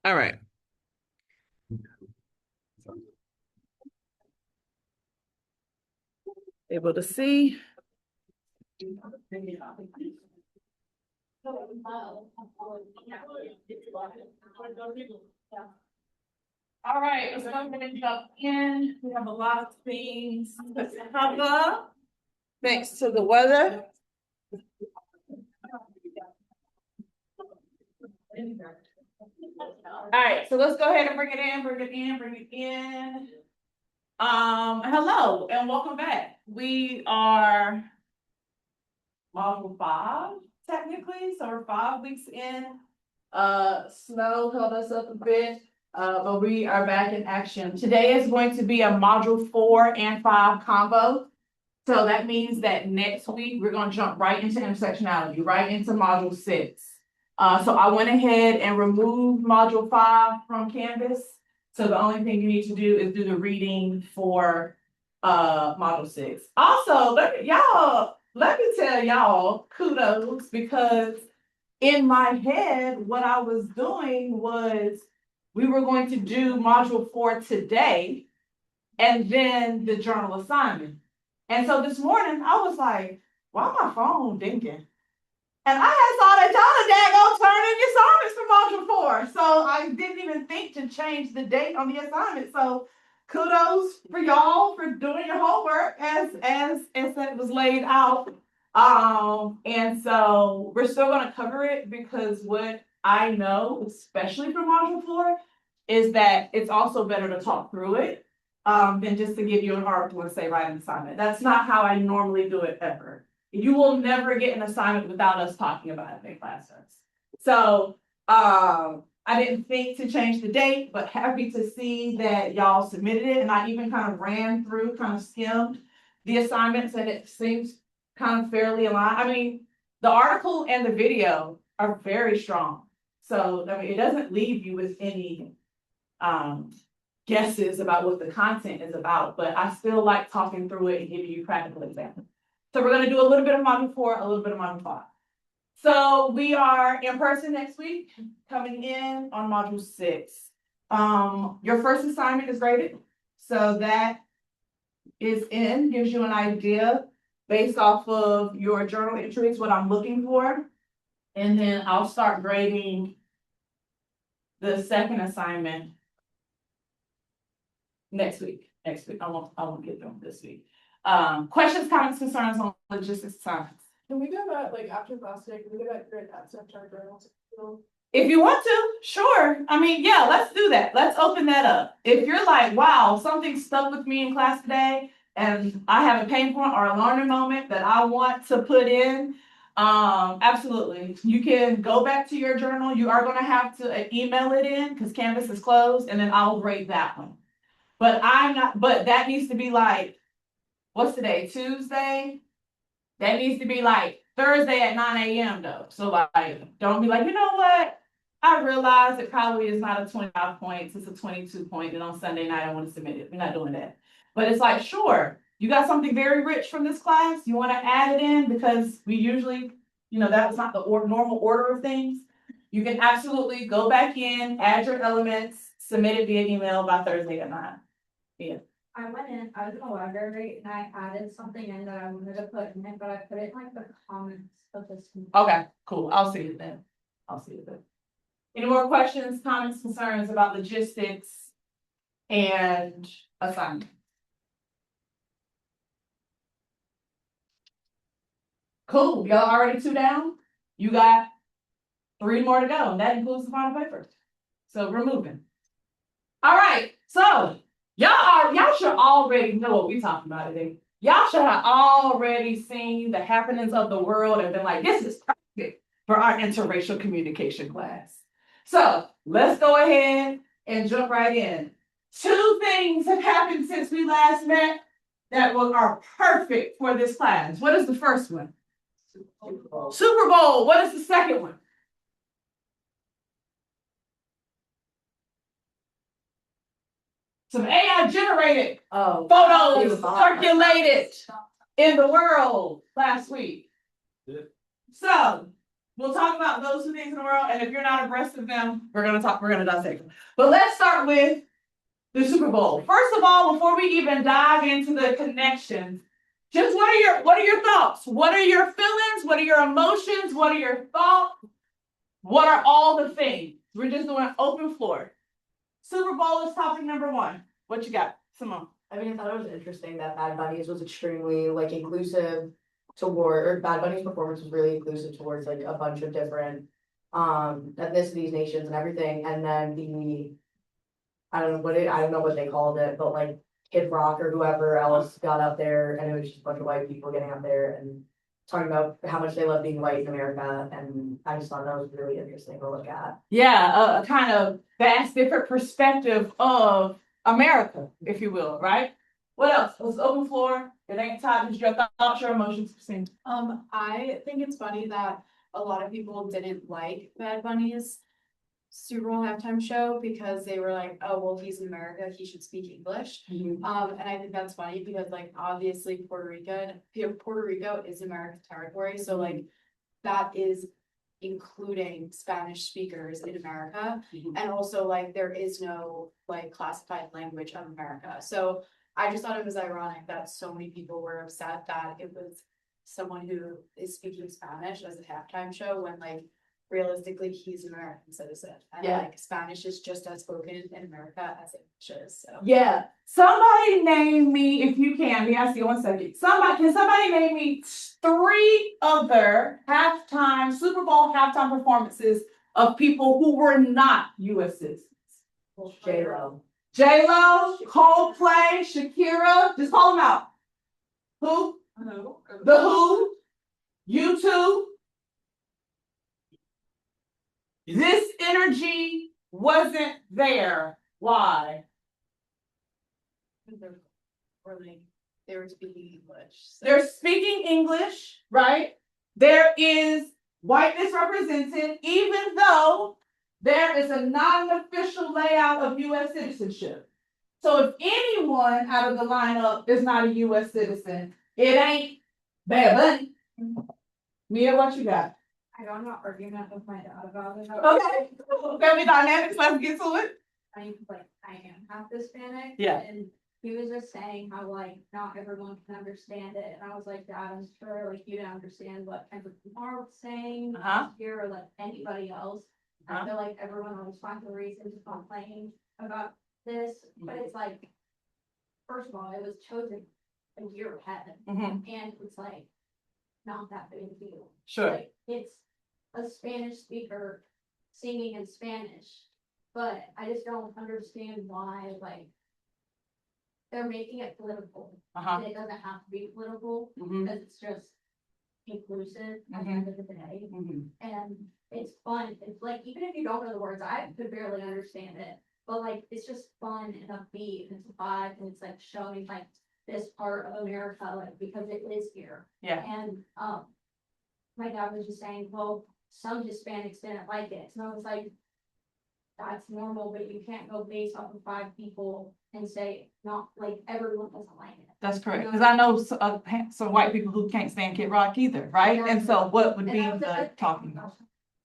All right. Able to see. All right, so I'm going to jump in. We have a lot of things to cover thanks to the weather. All right, so let's go ahead and bring it in. Hello and welcome back. We are module 5, technically, so we're 5 weeks in. Snow held us up a bit, but we are back in action. Today is going to be a module 4 and 5 combo. So that means that next week we're going to jump right into intersectionality, right into module 6. So I went ahead and removed module 5 from Canvas. So the only thing you need to do is do the reading for module 6. Also, let me tell y'all kudos, because in my head, what I was doing was we were going to do module 4 today and then the journal assignment. And so this morning I was like, why my phone dinking? And I had saw that y'all daggone turn in your assignments for module 4. So I didn't even think to change the date on the assignment. So kudos for y'all for doing your homework as it was laid out. And so we're still going to cover it, because what I know, especially for module 4, is that it's also better to talk through it than just to give you an article and say write an assignment. That's not how I normally do it ever. You will never get an assignment without us talking about it in class. So I didn't think to change the date, but happy to see that y'all submitted it. And I even kind of skimmed the assignments, and it seems kind of fairly aligned. I mean, the article and the video are very strong. So I mean, it doesn't leave you with any guesses about what the content is about, but I still like talking through it and giving you practical examples. So we're going to do a little bit of module 4, a little bit of module 5. So we are in person next week, coming in on module 6. Your first assignment is graded. So that gives you an idea based off of your journal entries, what I'm looking for. And then I'll start grading the second assignment next week. I won't get them this week. Questions, comments, concerns on logistics assignments? Can we do that like after class today? Can we do that great accent our journals? If you want to, sure. I mean, yeah, let's do that. Let's open that up. If you're like, wow, something stuck with me in class today, and I have a pain point or a learning moment that I want to put in, absolutely. You can go back to your journal. You are going to have to email it in because Canvas is closed, and then I'll grade that one. But that needs to be like, what's today? Tuesday? That needs to be like Thursday at 9 a.m. though. So like, don't be like, you know what? I realize it probably is not a 25 points, it's a 22 point, and on Sunday night I want to submit it. We're not doing that. But it's like, sure, you got something very rich from this class. You want to add it in because we usually, that was not the normal order of things. You can absolutely go back in, add your elements, submit it via email by Thursday at 9. Yeah. I went in, I was in the library and I added something in that I wanted to put in it, but I put it in like the comments of this. Okay, cool. I'll see it then. Any more questions, comments, concerns about logistics and assignment? Cool. Y'all already 2 down? You got 3 more to go, and that includes the final paper. So we're moving. All right. So y'all should already know what we're talking about today. Y'all should have already seen the happenings of the world and been like, this is perfect for our interracial communication class. So let's go ahead and jump right in. 2 things have happened since we last met that are perfect for this class. What is the first one? Super Bowl. Super Bowl. What is the second one? Some AI generated photos circulated in the world last week. Yeah. So We'll talk about those two things in the world, and if you're not abreast of them, we're gonna dissect them. But let's start with the Super Bowl. First of all, before we even dive into the connections, just what are your thoughts? What are your feelings? What are your emotions? What are your thoughts? What are all the things? We're just doing open floor. Super Bowl is topic number one. What you got, Simone? I mean, I thought it was interesting that Bad Bunny's was extremely like inclusive or Bad Bunny's performance was really inclusive towards like a bunch of different ethnicities, nations and everything. And then I don't know what they called it, but like Kid Rock or whoever else got up there and it was just a bunch of white people getting up there and talking about how much they love being white in America. And I just thought that was really interesting to look at. Yeah, a kind of vast different perspective of America, if you will, right? What else? Let's open floor. It ain't time. Just your thoughts, your emotions, Christine. I think it's funny that a lot of people didn't like Bad Bunny's Super Bowl halftime show because they were like, oh, well, he's in America, he should speak English. And I think that's funny because like obviously Puerto Rico is American territory. So like that is including Spanish speakers in America. And also like there is no like classified language of America. So I just thought it was ironic that so many people were upset that it was someone who is speaking Spanish as a halftime show when like realistically he's an American citizen and like Spanish is just as spoken in America as English is. So yeah, somebody name me if you can. Let me ask you 1 second. Can somebody name me 3 other Super Bowl halftime performances of people who were not U.S. citizens? J-Lo. J-Lo, Coldplay, Shakira. Just call them out. Who? The Who? U2. This energy wasn't there. Why? or like they were speaking English. So. They're speaking English, right? There is whiteness represented, even though there is a non-official layout of U.S. citizenship. So if anyone out of the lineup is not a U.S. citizen, it ain't Bad Bunny. Mia, what you got? I got an argument with my dad about it. Okay. Family dynamics, let's get to it. I am half Hispanic. Yeah. And he was just saying how like not everyone can understand it. And I was like, Dad, I'm sure like you don't understand what Kendrick Lamar was saying here or like anybody else. I feel like everyone always finds a reason to complain about this. But it's like, first of all, it was chosen a year ahead. And it's like not that big a deal. Sure. Like, it's a Spanish speaker singing in Spanish, but I just don't understand why like they're making it political. And it doesn't have to be political because it's just inclusive at the end of the day. And it's fun. It's like even if you don't know the words, I could barely understand it, but like it's just fun and upbeat and it's a vibe and it's like showing like this part of America, like because it is here. Yeah. And my dad was just saying, well, some Hispanics didn't like it. So I was like, that's normal, but you can't go based off of 5 people and say not like everyone doesn't like it. That's correct. Because I know some white people who can't stand Kid Rock either, right? And so what would be the talking about?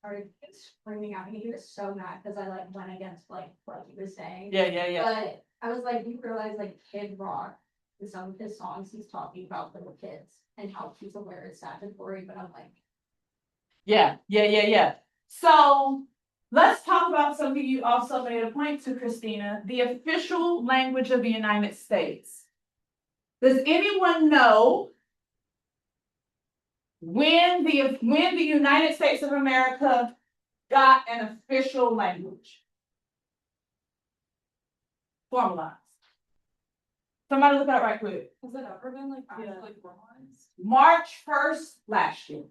Started screaming at me. He was so mad because I like went against like what he was saying. Yeah. But I was like, you realize like Kid Rock, in some of his songs, he's talking about little kids and how he's aware it's statutory. But I'm like, yeah. So let's talk about something you also made a point to, Christina, the official language of the United States. Does anyone know when the United States of America got an official language? Formalized. Somebody look at it right quick. Has it ever been like actually formalized? March 1st last year.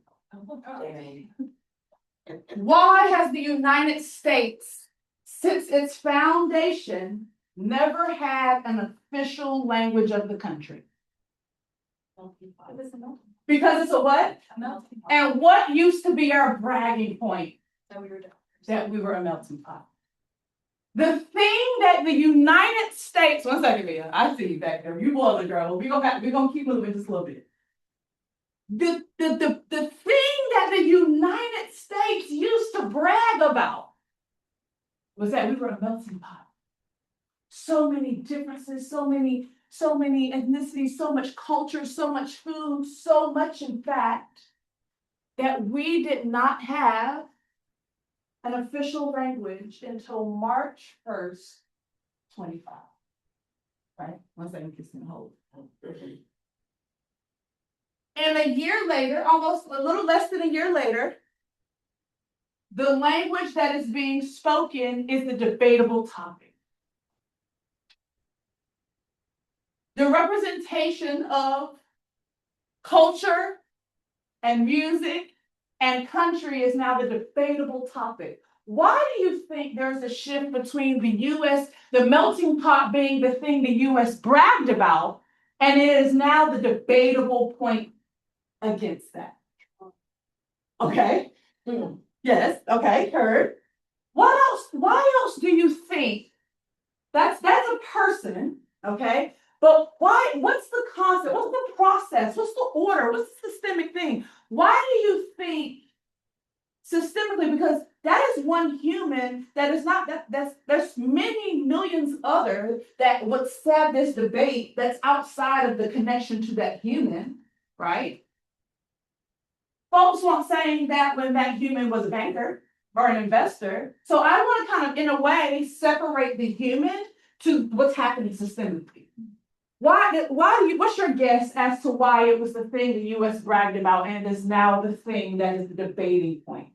Why has the United States, since its foundation, never had an official language of the country? Because it's a what? And what used to be our bragging point? That we were a melting pot. The thing that the United States, 1 second, Mia, I see you back there. You boys are girl. We're gonna keep moving just a little bit. The thing that the United States about was that we were a melting pot. So many differences, so many ethnicities, so much culture, so much food, so much in fact, that we did not have an official language until March 1st, 25. Right? One second, kiss and hold. And a year later, almost a little less than a year later, the language that is being spoken is the debatable topic. The representation of culture and music and country is now the debatable topic. Why do you think there's a shift between the US, the melting pot being the thing the US bragged about, and it is now the debatable point against that? Okay. Yes, okay, heard. What else? Why else do you think that's a person, okay? But why, what's the concept? What's the process? What's the order? What's the systemic thing? Why do you think systemically? Because that is one human that is not there's many millions other that would have this debate that's outside of the connection to that human, right? Folks weren't saying that when that human was a banker or an investor. So I want to kind of, in a way, separate the human to what's happening systemically. What's your guess as to why it was the thing the US bragged about and is now the thing that is the debating point?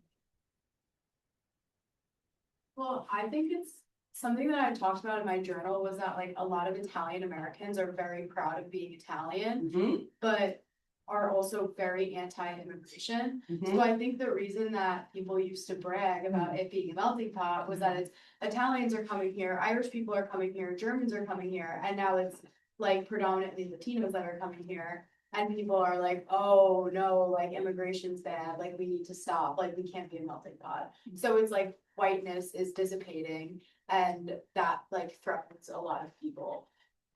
Well, I think it's something that I talked about in my journal was that like a lot of Italian Americans are very proud of being Italian, but are also very anti-immigration. So I think the reason that people used to brag about it being a melting pot was that it's Italians are coming here, Irish people are coming here, Germans are coming here, and now it's like predominantly Latinos that are coming here. And people are like, oh no, like immigration's bad, like we need to stop, like we can't be a melting pot. So it's like whiteness is dissipating and that like threatens a lot of people.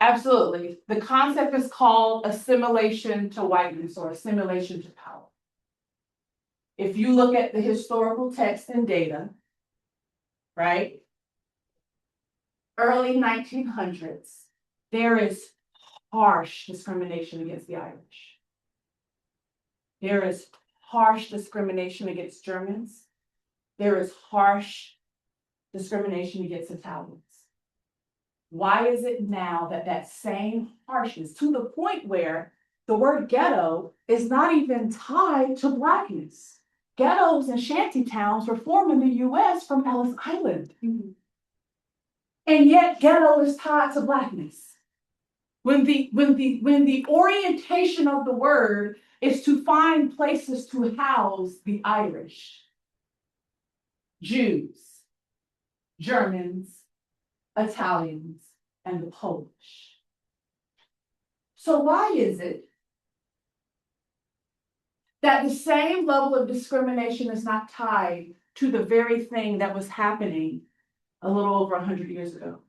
Absolutely. The concept is called assimilation to whiteness or assimilation to power. If you look at the historical text and data, right? Early 1900s, there is harsh discrimination against the Irish. There is harsh discrimination against Germans. There is harsh discrimination against Italians. Why is it now that that same harshness, to the point where the word ghetto is not even tied to Blackness? Ghettos and shanty towns were formed in the US from Ellis Island. And yet ghetto is tied to Blackness. When the orientation of the word is to find places to house the Irish, Jews, Germans, Italians, and the Polish. So why is it that the same level of discrimination is not tied to the very thing that was happening a little over 100 years ago?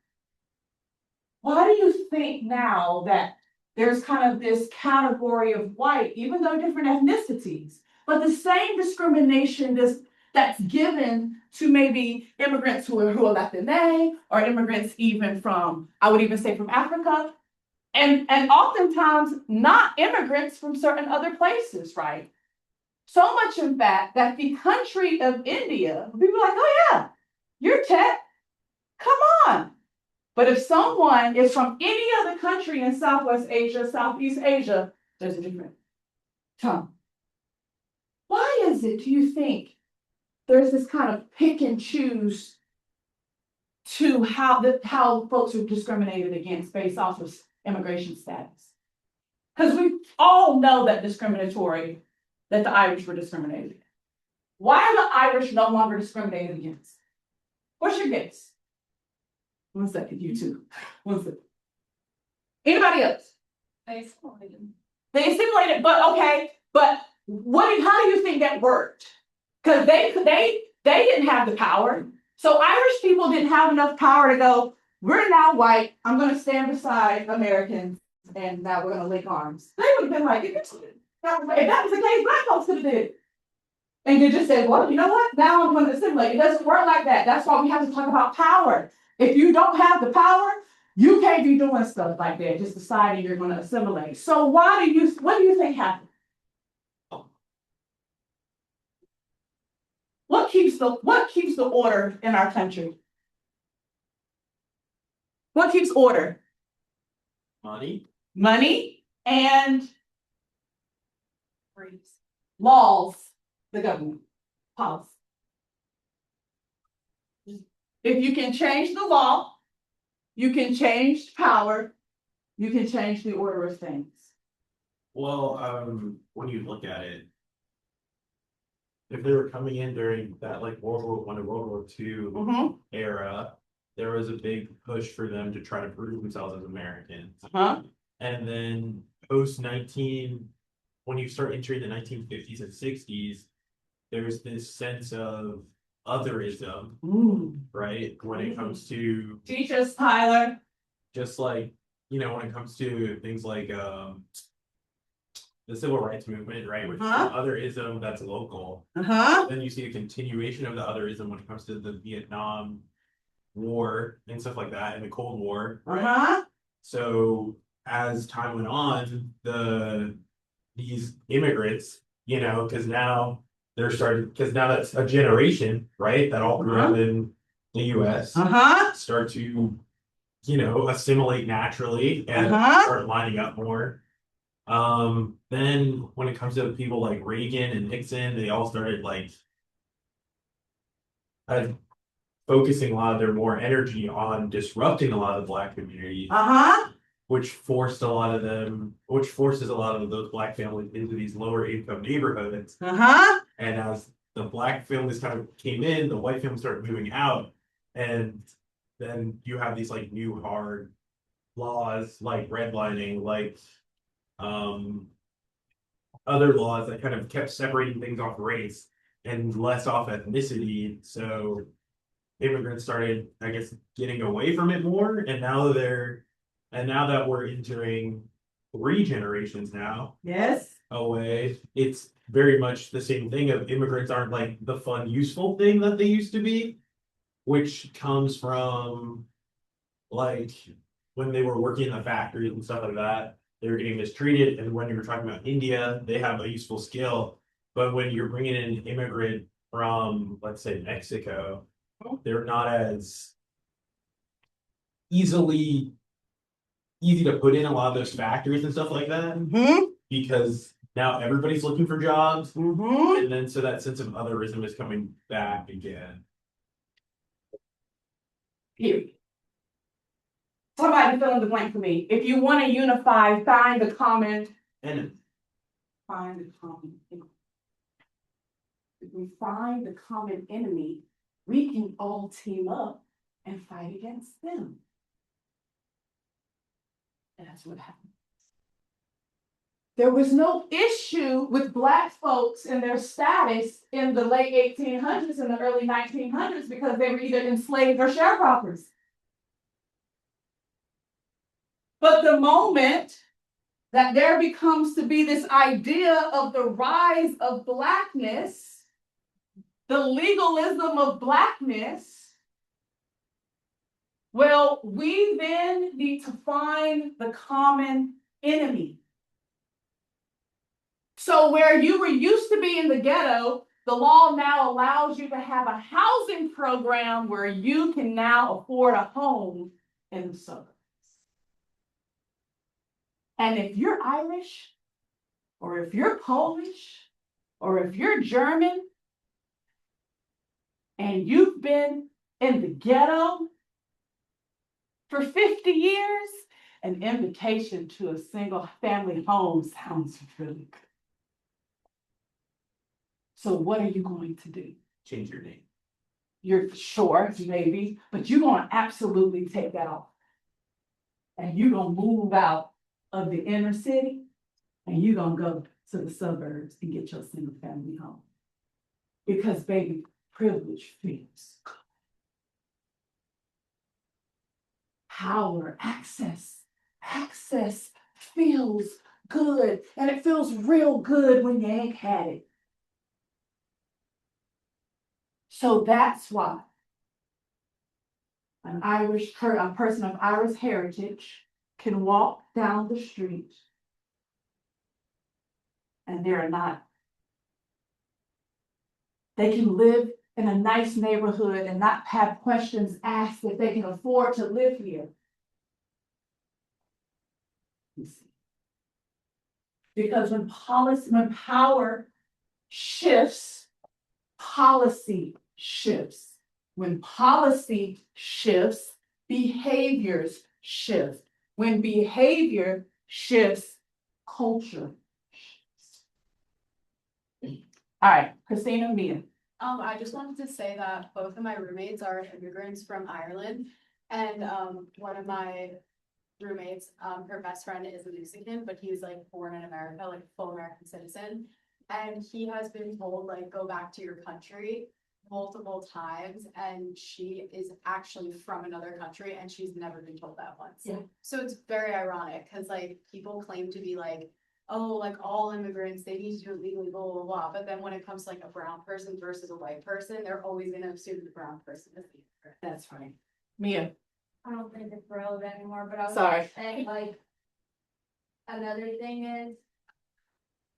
Why do you think now that there's kind of this category of white, even though different ethnicities, but the same discrimination that's given to maybe immigrants who are Latinx or immigrants even from, I would even say from Africa, and oftentimes not immigrants from certain other places, right? So much in fact that the country of India, people are like, oh yeah, you're tech, come on. But if someone is from any other country in Southwest Asia, Southeast Asia, there's a different tone. Why is it, do you think, there's this kind of pick and choose to how folks are discriminated against based off of immigration status? Because we all know that that the Irish were discriminated against. Why are the Irish no longer discriminated against? What's your guess? 1 second, you two. 1 second. Anybody else? They assimilated. They assimilated, but okay, but how do you think that worked? Because they didn't have the power. So Irish people didn't have enough power to go, we're now white, I'm gonna stand beside Americans, and now we're gonna link arms. They would have been like, if that was the case, black folks could have did it. And you just say, well, you know what? Now I'm going to assimilate. It doesn't work like that. That's why we have to talk about power. If you don't have the power, you can't be doing stuff like that, just deciding you're going to assimilate. So what do you think happened? What keeps the order in our country? What keeps order? Money. Money and laws, the government, policy. If you can change the law, you can change power, you can change the order of things. Well, when you look at it, if they were coming in during that like World War I to World War II Mm-hmm. era, there was a big push for them to try to prove themselves as Americans. Huh? And then post 19, when you start entering the 1950s and 60s, there's this sense of otherism, right? When it comes to Teach us, Tyler. just like, when it comes to things like the civil rights movement, right? Which is otherism that's local. Then you see a continuation of the otherism when it comes to the Vietnam War and stuff like that, and the Cold War, right? So as time went on, these immigrants, because now that's a generation, right? That all grew up in the US, start to, assimilate naturally and start lining up more. Then when it comes to people like Reagan and Nixon, they all started like focusing a lot of their more energy on disrupting a lot of the Black communities, which forces a lot of those Black families into these lower income neighborhoods. And as the Black families kind of came in, the white families started moving out, and then you have these like new hard laws like redlining, like other laws that kind of kept separating things off race and less off ethnicity. So immigrants started, I guess, getting away from it more. And now that we're entering 3 generations now. Yes. Away, it's very much the same thing of immigrants aren't like the fun, useful thing that they used to be, which comes from like when they were working in the factories and stuff like that. They were getting mistreated, and when you were talking about India, they have a useful skill. But when you're bringing in an immigrant from, let's say, Mexico, they're not as easy to put in a lot of those factories and stuff like that, because now everybody's looking for jobs, and then so that sense of otherism is coming back again. Period. Somebody fill in the blank for me. If you want to unify, find the common enemy. Find the common enemy. If we find the common enemy, we can all team up and fight against them. And that's what happened. There was no issue with Black folks and their status in the late 1800s and the early 1900s because they were either enslaved or sharecroppers. But the moment that there becomes to be this idea of the rise of Blackness, the legalism of Blackness, well, we then need to find the common enemy. So where you were used to be in the ghetto, the law now allows you to have a housing program where you can now afford a home in the suburbs. And if you're Irish, or if you're Polish, or if you're German, and you've been in the ghetto for 50 years, an invitation to a single family home sounds really good. So what are you going to do? Change your name. You're sure, maybe, but you're going to absolutely take that off. And you're going to move out of the inner city, and you're going to go to the suburbs and get your single family home. Because, baby, privilege feels good. Power, access feels good. And it feels real good when you ain't had it. So that's why a person of Irish heritage can walk down the street and they can live in a nice neighborhood and not have questions asked if they can afford to live here. You see. Because when power shifts, policy shifts. When policy shifts, behaviors shift. When behavior shifts, culture shifts. All right, Christina, Mia. I just wanted to say that both of my roommates are immigrants from Ireland. And, one of my roommates, her best friend is a Mexican, but he's like born in America, like full American citizen. And he has been told like, go back to your country multiple times. And she is actually from another country and she's never been told that once. Yeah. So it's very ironic because like people claim to be like, oh, like all immigrants, they need to do it legally, blah, blah, blah. But then when it comes to like a brown person versus a white person, they're always gonna assume the brown person is the immigrant. That's right. Mia. I don't think it's relevant anymore, but I was Sorry. saying, like, another thing is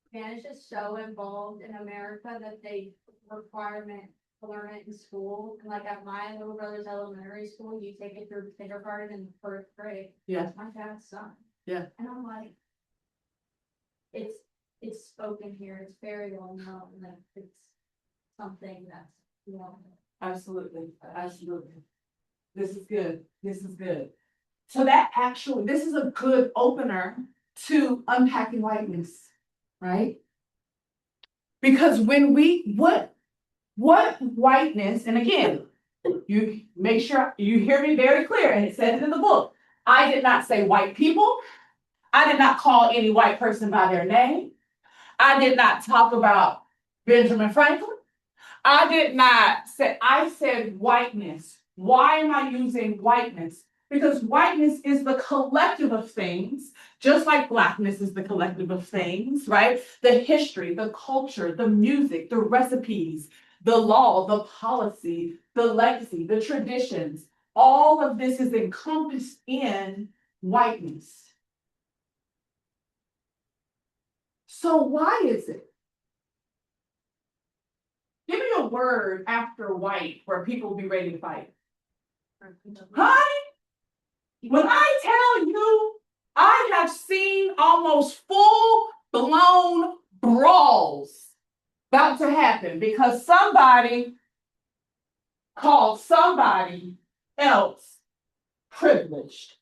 Spanish is so involved in America that they requirement to learn it in school. And like at my little brother's elementary school, you take it through kindergarten and first grade. Yeah. That's my dad's son. Yeah. And I'm like, it's spoken here, it's very well known, that it's something that's, you know. Absolutely, absolutely. This is good, this is good. So this is a good opener to unpacking whiteness, right? Because when what whiteness, and again, you make sure you hear me very clear, and it says it in the book. I did not say white people. I did not call any white person by their name. I did not talk about Benjamin Franklin. I said whiteness. Why am I using whiteness? Because whiteness is the collective of things, just like blackness is the collective of things, right? The history, the culture, the music, the recipes, the law, the policy, the legacy, the traditions. All of this is encompassed in whiteness. So why is it? Give me a word after white where people will be ready to fight. Honey, when I tell you, I have seen almost full-blown brawls about to happen because somebody called somebody else privileged.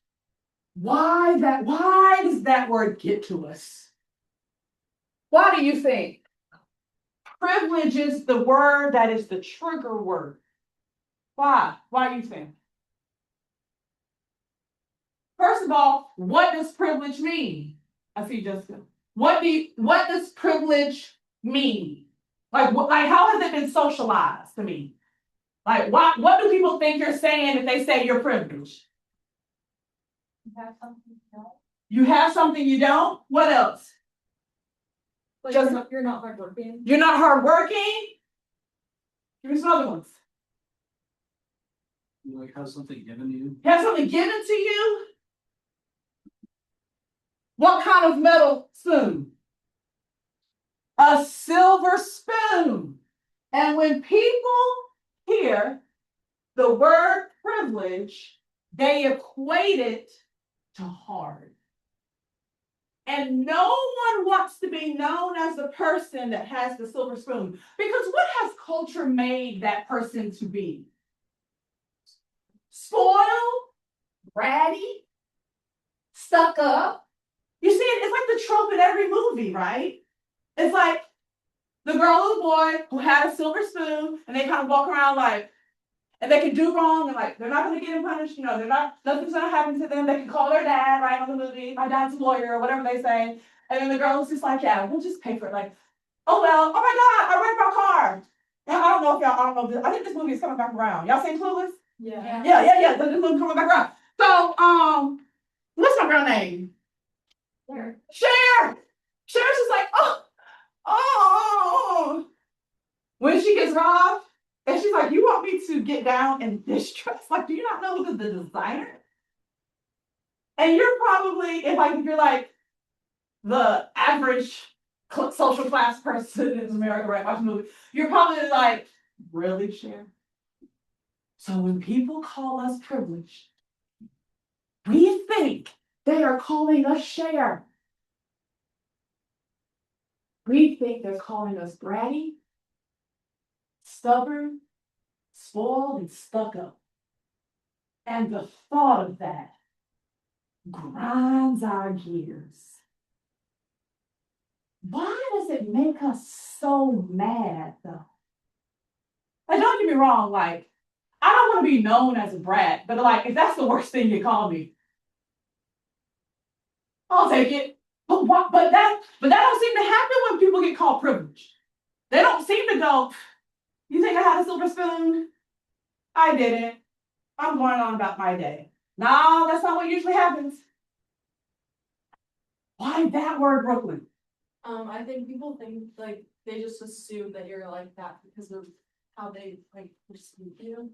Why does that word get to us? Why do you think? Privilege is the word that is the trigger word. Why? Why do you think? First of all, what does privilege mean? I see Jessica. What does privilege mean? Like how has it been socialized to me? Like what do people think you're saying if they say you're privileged? You have something you don't. You have something you don't? What else? Like you're not hardworking. You're not hardworking? Give me some other ones. You like have something given to you? Have something given to you? What kind of metal spoon? A silver spoon. And when people hear the word privilege, they equate it to hard. And no one wants to be known as the person that has the silver spoon. Because what has culture made that person to be? Spoiled, bratty, stuck up. You see, it's like the trope in every movie, right? It's like the girl or the boy who had a silver spoon and they kind of walk around like, and they can do wrong and like, they're not going to get punished, nothing's going to happen to them. They can call their dad, right, on the movie, my dad's a lawyer or whatever they say. And then the girl's just like, yeah, we'll just pay for it. Like, oh well, oh my God, I wrecked my car. And I don't know this, I think this movie is coming back around. Y'all seen Clueless? Yeah. Yeah, this movie coming back around. So, what's my girl name? Cher. Cher's just like, oh. When she gets robbed, And she's like, you want me to get down in this dress? Like, do you not know who's the designer? And you're probably, if you're like the average social class person in America, right? Watching the movie, you're probably like, really, Cher? So when people call us privileged, we think they are calling us Cher. We think they're calling us bratty, stubborn, spoiled, and stuck up. And the thought of that grinds our gears. Why does it make us so mad, though? And don't get me wrong, like, I don't want to be known as a brat, but like, if that's the worst thing you call me, I'll take it. But that don't seem to happen when people get called privileged. They don't seem to go, you think I had a silver spoon? I didn't. I'm going on about my day. No, that's not what usually happens. Why that word, Brooklyn? I think people think like they just assume that you're like that because of how they like perceive you.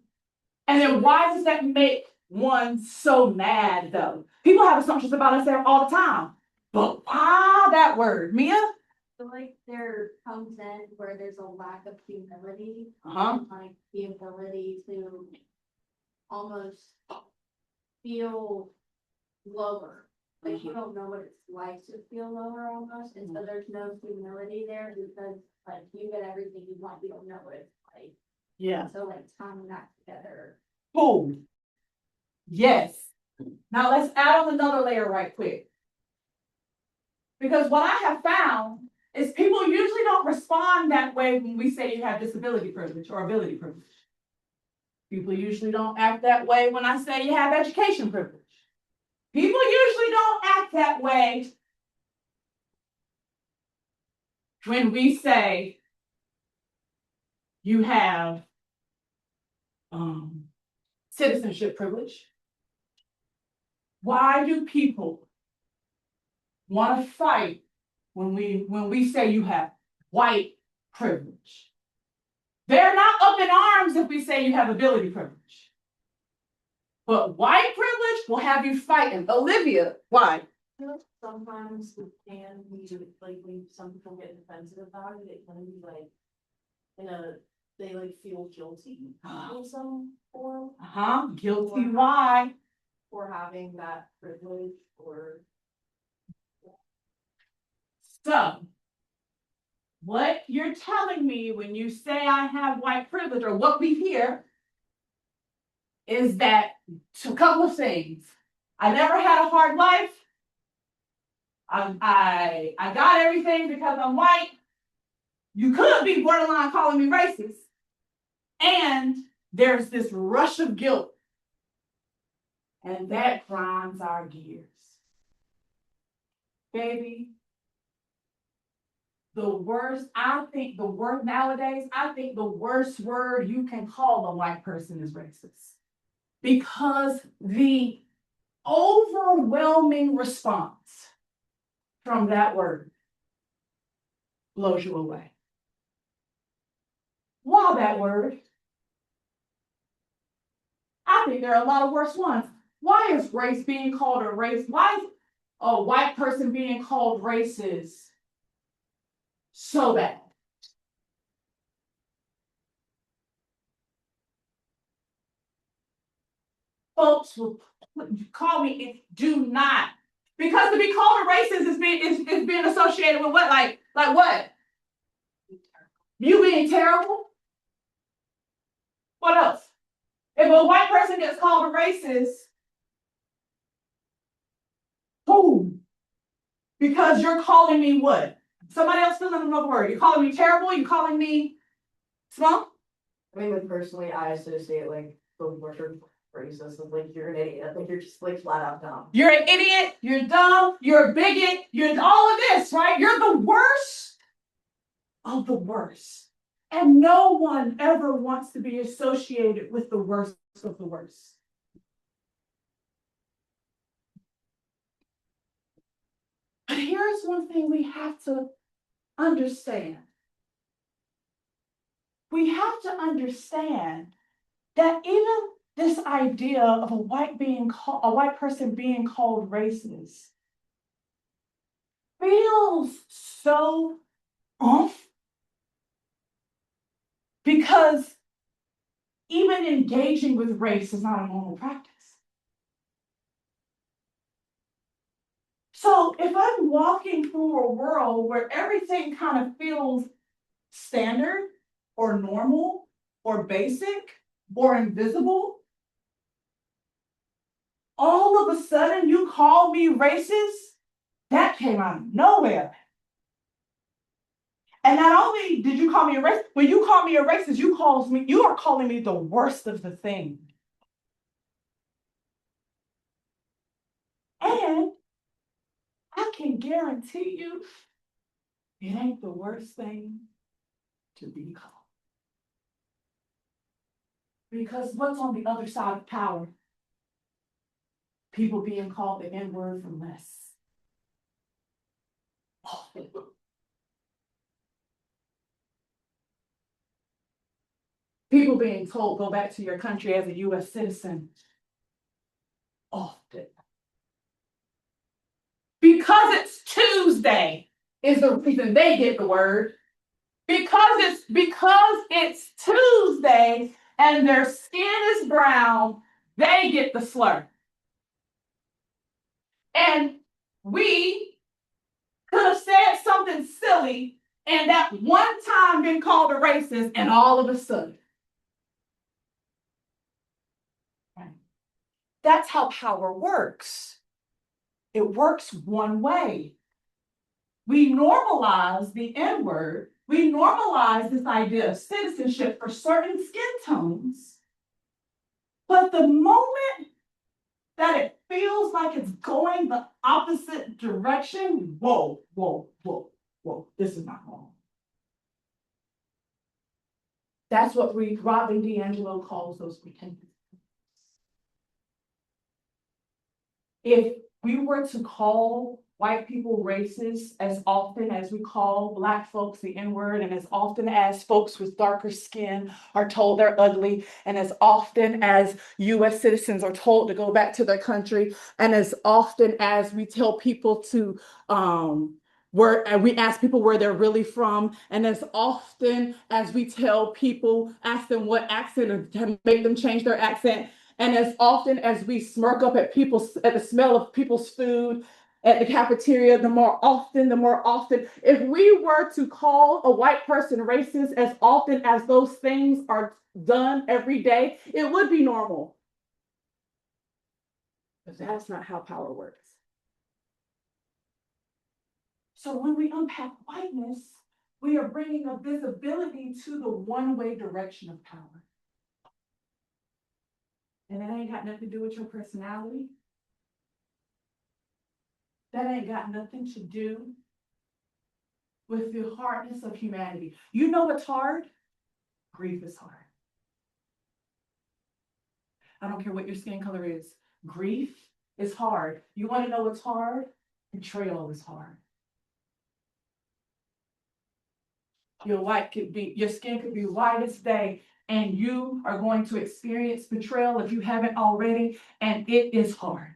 And then why does that make one so mad, though? People have assumptions about us there all the time. But why that word? Mia? I feel like there comes in where there's a lack of humility. Uh-huh. And like the ability to almost feel lower. Like you don't know what it's like to feel lower almost, and so there's no humility there because like you get everything you want, you don't know what it's like. Yeah. So like tying that together. Boom. Yes. Now let's add on another layer right quick. Because what I have found is people usually don't respond that way when we say you have disability privilege or ability privilege. People usually don't act that way when I say you have education privilege. People usually don't act that way when we say you have citizenship privilege. Why do people want to fight when we say you have white privilege? They're not up in arms if we say you have ability privilege. But white privilege will have you fighting. Olivia, why? I feel like sometimes it can be like when some people get defensive about it, it can be like they like feel guilty in some form Guilty. Why? for having that privilege or So, what you're telling me when you say I have white privilege, or what we hear, is that a couple of things. I never had a hard life. I got everything because I'm white. You could be borderline calling me racist. And there's this rush of guilt. And that grinds our gears. Baby, I think the worst word you can call a white person is racist. Because the overwhelming response from that word blows you away. Why that word? I think there are a lot of worse ones. Why is race being called a race? Why is a white person being called racist so bad? Folks will call me, do not. Because to be called a racist is being associated with what? Like what? You being terrible? What else? If a white person gets called a racist, boom. Because you're calling me what? Somebody else fill in another word. You're calling me terrible? You're calling me small? I mean, like personally, I associate like the word racist with like you're an idiot. Like you're just like flat out dumb. You're an idiot, you're dumb, you're a bigot, you're all of this, right? You're the worst of the worst. And no one ever wants to be associated with the worst of the worst. But here's one thing we have to understand. we have to understand that even this idea of a white person being called racist feels so off because even engaging with race is not a normal practice. So if I'm walking through a world where everything kind of feels standard or normal or basic or invisible, all of a sudden you call me racist, that came out of nowhere. And not only did you call me a racist, when you call me a racist, you are calling me the worst of the thing. And I can guarantee you, it ain't the worst thing to be called. Because what's on the other side of power? People being called the N-word for less. People being told, go back to your country as a US citizen. Often. Because it's Tuesday is the reason they get the word. Because it's Tuesday and their skin is brown, they get the slur. And we could have said something silly and that one time been called a racist, and all of a sudden. Right. That's how power works. It works one way. We normalize the N-word. We normalize this idea of citizenship for certain skin tones. But the moment that it feels like it's going the opposite direction, whoa, this is not wrong. That's what Robin DiAngelo calls those pretenders. If we were to call white people racist as often as we call Black folks the N-word, and as often as folks with darker skin are told they're ugly, and as often as US citizens are told to go back to their country, and as often as we tell people to we ask people where they're really from, and as often as we tell people, ask them what accent or to make them change their accent, and as often as we smirk up at the smell of people's food at the cafeteria, the more often, if we were to call a white person racist as often as those things are done every day, it would be normal. But that's not how power works. So when we unpack whiteness, we are bringing a visibility to the one-way direction of power. And that ain't got nothing to do with your personality. That ain't got nothing to do with the hardness of humanity. You know what's hard? Grief is hard. I don't care what your skin color is. Grief is hard. You want to know what's hard? Betrayal is hard. Your skin could be white as day, and you are going to experience betrayal if you haven't already, and it is hard.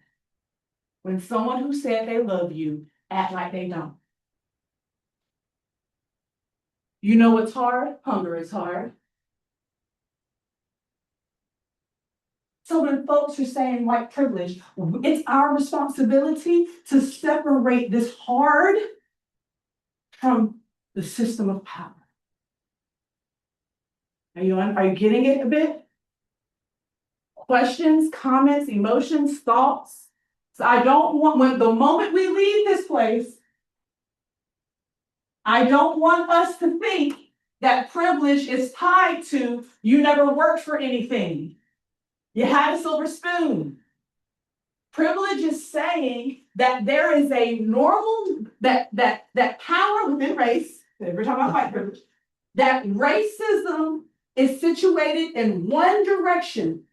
When someone who said they love you act like they don't. You know what's hard? Hunger is hard. So when folks are saying white privilege, it's our responsibility to separate this hard from the system of power. Are you getting it a bit? Questions, comments, emotions, thoughts? So the moment we leave this place, I don't want us to think that privilege is tied to you never worked for anything. You had a silver spoon. Privilege is saying that there is a normal, that power within race, we're talking about white privilege, that racism is situated in one direction,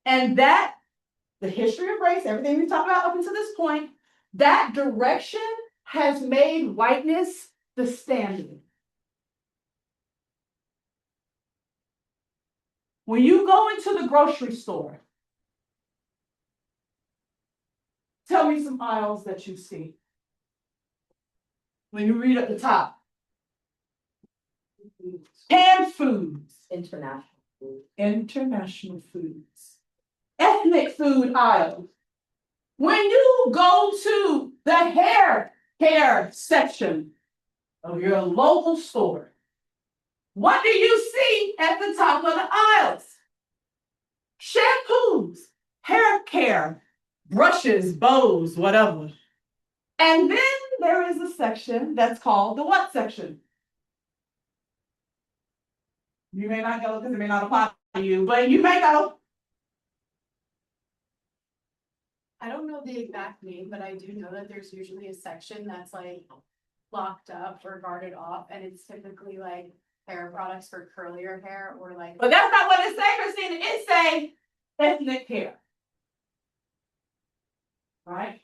and that the history of race, everything we've talked about up until this point, that direction has made whiteness the standard. When you go into the grocery store, tell me some aisles that you see. When you read at the top. Canned foods. International food. International foods. Ethnic food aisle. When you go to the hair care section of your local store, what do you see at the top of the aisles? Shampoos, hair care, brushes, bows, whatever. And then there is a section that's called the what section? You may not go because it may not apply to you, but you may go. I don't know the exact name, but I do know that there's usually a section that's like locked up or guarded off, and it's typically like hair products for curlier hair or like. But that's not what it say, Christina. It say ethnic hair. Right?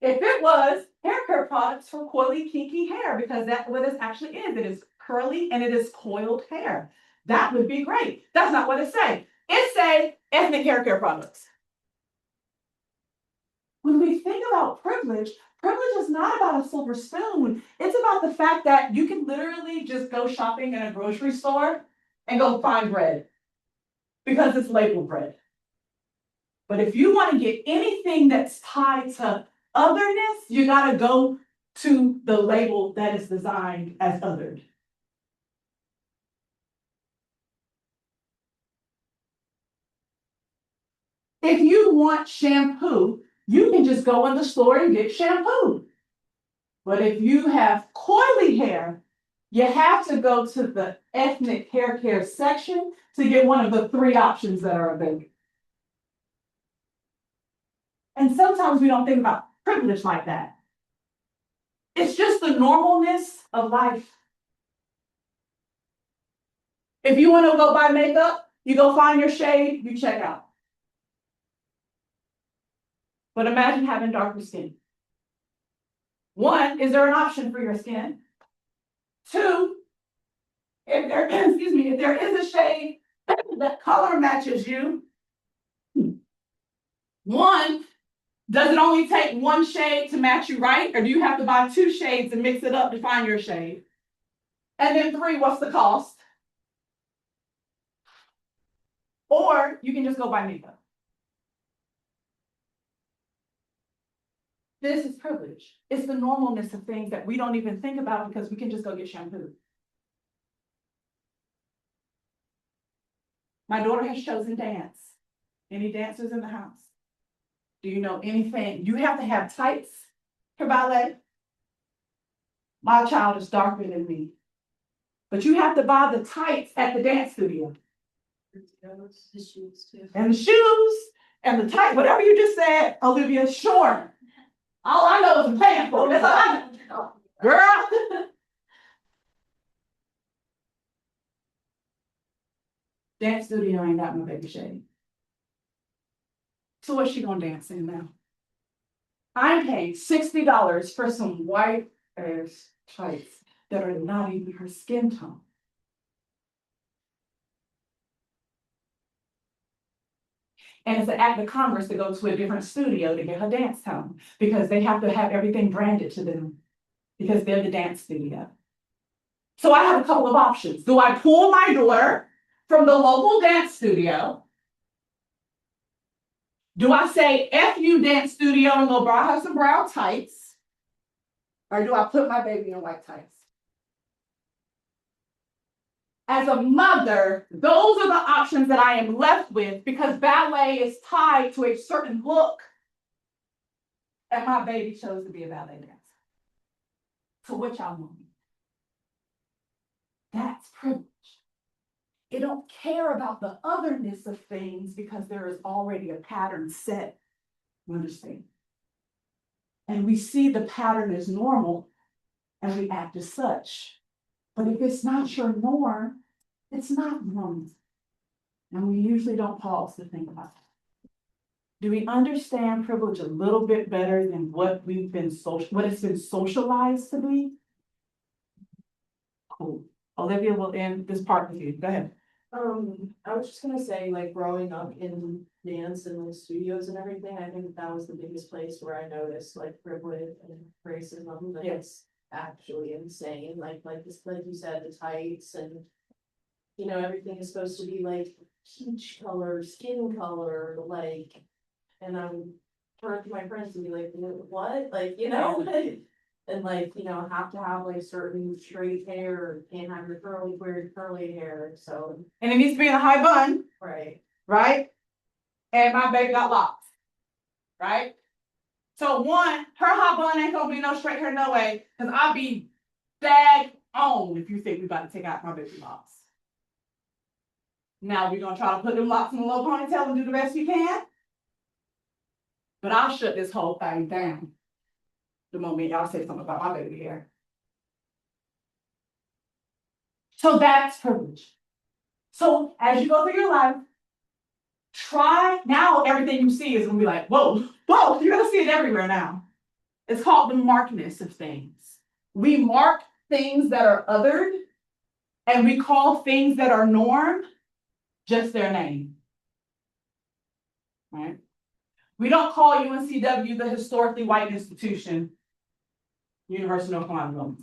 If it was hair care products for coily, kinky hair, because that's what it actually is. It is curly and it is coiled hair. That would be great. That's not what it say. It say ethnic hair care products. When we think about privilege, privilege is not about a silver spoon. It's about the fact that you can literally just go shopping in a grocery store and go find bread because it's labeled bread. But if you want to get anything that's tied to otherness, you got to go to the label that is designed as othered. If you want shampoo, you can just go in the store and get shampoo. But if you have coily hair, you have to go to the ethnic hair care section to get one of the 3 options that are available. And sometimes we don't think about privilege like that. It's just the normalness of life. If you want to go buy makeup, you go find your shade, you check out. But imagine having darker skin. 1, is there an option for your skin? 2, if there is a shade that color matches you, 1, does it only take 1 shade to match you right? Or do you have to buy 2 shades and mix it up to find your shade? And then 3, what's the cost? Or you can just go buy makeup. This is privilege. It's the normalness of things that we don't even think about because we can just go get shampoo. My daughter has chosen dance. Any dancers in the house? Do you know anything? You have to have tights for ballet. My child is darker than me. But you have to buy the tights at the dance studio. The shoes too. And the shoes and the tight, whatever you just said, Olivia, sure. All I know is the pants. That's all I know. Girl. Dance studio ain't got no baby shade. So what's she gonna dance in now? I'm paying $60 for some white ass tights that are not even her skin tone. And it's an act of Congress to go to a different studio to get her dance tone because they have to have everything branded to them because they're the dance studio. So I have a couple of options. Do I pull my daughter from the local dance studio? Do I say F you dance studio and go buy her some brown tights? Or do I put my baby in white tights? As a mother, those are the options that I am left with because ballet is tied to a certain look. And my baby chose to be a ballet dancer. So what y'all want? That's privilege. It don't care about the otherness of things because there is already a pattern set. You understand? And we see the pattern as normal and we act as such. But if it's not your norm, it's not normal. And we usually don't pause to think about it. Do we understand privilege a little bit better than what it's been socialized to be? Cool. Olivia will end this part with you. Go ahead. I was just gonna say, like, growing up in dance and the studios and everything, I think that was the biggest place where I noticed like privilege and racism, that it's actually insane, like you said, the tights and. You know, everything is supposed to be like peach color, skin color, like, and I'm turning to my friends and be like, what, like, you know? And like, you know, have to have like certain straight hair, can't have your weird curly hair, so. And it needs to be in a high bun, Right. right? And my baby got locks, right? So one, her high bun ain't gonna be no straight hair, no way, cause I'll be bag on if you think we about to take out my baby locks. Now we're gonna try to put them locks in a little ponytail and do the best we can. But I'll shut this whole thing down the moment y'all say something about my baby hair. So that's privilege. So as you go through your life, try now everything you see is gonna be like, whoa, whoa, you're gonna see it everywhere now. It's called the markedness of things. We mark things that are othered, and we call things that are norm just their name. Right? We don't call UNCW the historically white institution, University of North Carolina,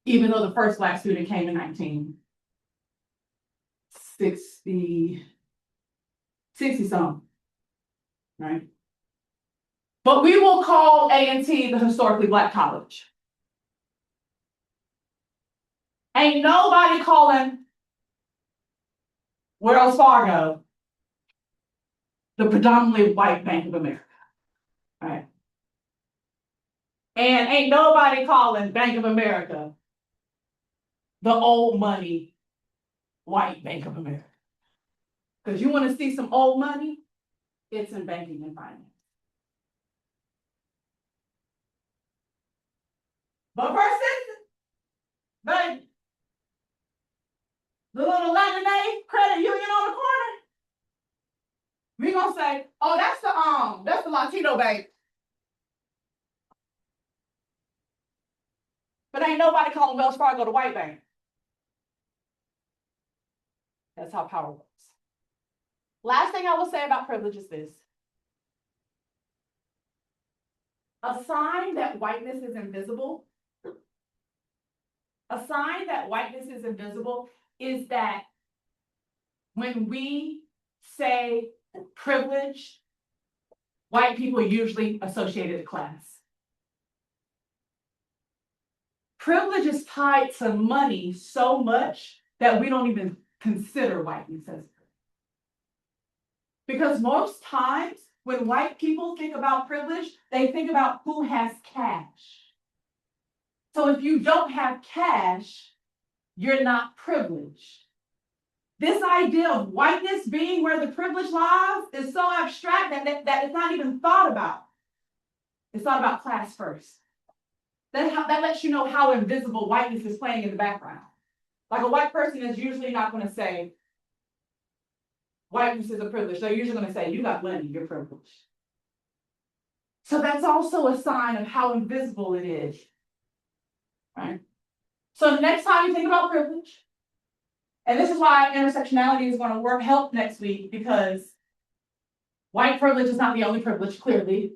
even though the first Black student came in 1960 some, right? But we will call A&T the historically Black college. Ain't nobody calling Wells Fargo the predominantly white Bank of America, right? And ain't nobody calling Bank of America the old money white Bank of America. Because you want to see some old money, it's in banking and finance. But first citizen, baby, the little Latin credit union on the corner, we gonna say, oh, that's the Latino bank. But ain't nobody calling Wells Fargo the white bank. That's how power works. Last thing I will say about privilege is this. A sign that whiteness is invisible, is that when we say privilege, white people usually associate it to class. Privilege is tied to money so much that we don't even consider whiteness as privilege. Because most times when white people think about privilege, they think about who has cash. So if you don't have cash, you're not privileged. This idea of whiteness being where the privilege lies is so abstract that it's not even thought about. It's thought about class first. That lets you know how invisible whiteness is playing in the background. Like a white person is usually not going to say, whiteness is a privilege. They're usually going to say, you got money, you're privileged. So that's also a sign of how invisible it is. Right? So next time you think about privilege, and this is why intersectionality is going to help next week, because white privilege is not the only privilege, clearly.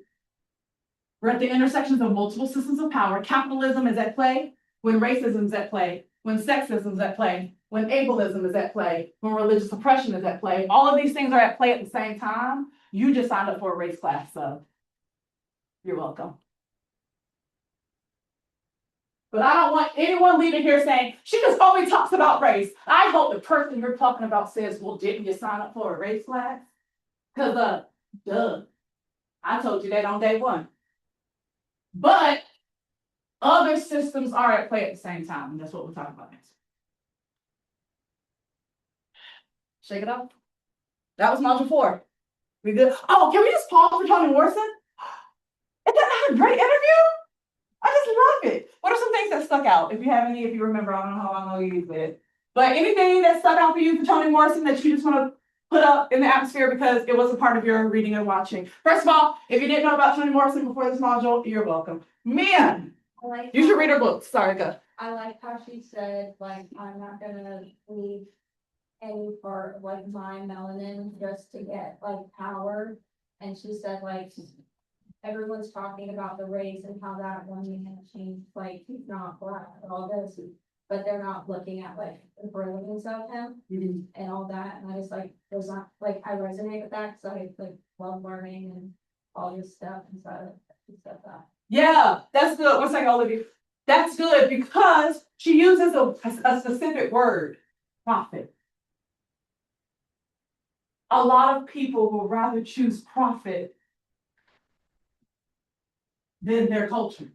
We're at the intersections of multiple systems of power. Capitalism is at play when racism is at play, when sexism is at play, when ableism is at play, when religious oppression is at play. All of these things are at play at the same time. You just signed up for a race class, so you're welcome. But I don't want anyone leaving here saying, she just only talks about race. I hope the person you're talking about says, well, didn't you sign up for a race class? Because, duh, I told you that on day one. But other systems are at play at the same time, and that's what we're talking about next. Shake it off. That was module 4. We good? Oh, can we just pause for Toni Morrison? Isn't that a great interview? I just love it. What are some things that stuck out? If you have any, if you remember, I don't know how long you used it. But anything that stuck out for you for Toni Morrison that you just want to put up in the atmosphere because it was a part of your reading and watching. First of all, if you didn't know about Toni Morrison before this module, you're welcome. Mia, you should read her books. Sorry, go. I like how she said, like, I'm not gonna leave any part of like my melanin just to get like power. And she said like, everyone's talking about the race and how that one man changed, like, he's not black and all this. But they're not looking at like the brilliance of him and all that. And I just like, was not, like, I resonate with that because I like love learning and all this stuff. And so I said that. Yeah, that's good. One second, Olivia. That's good because she uses a specific word, profit. A lot of people will rather choose profit than their culture,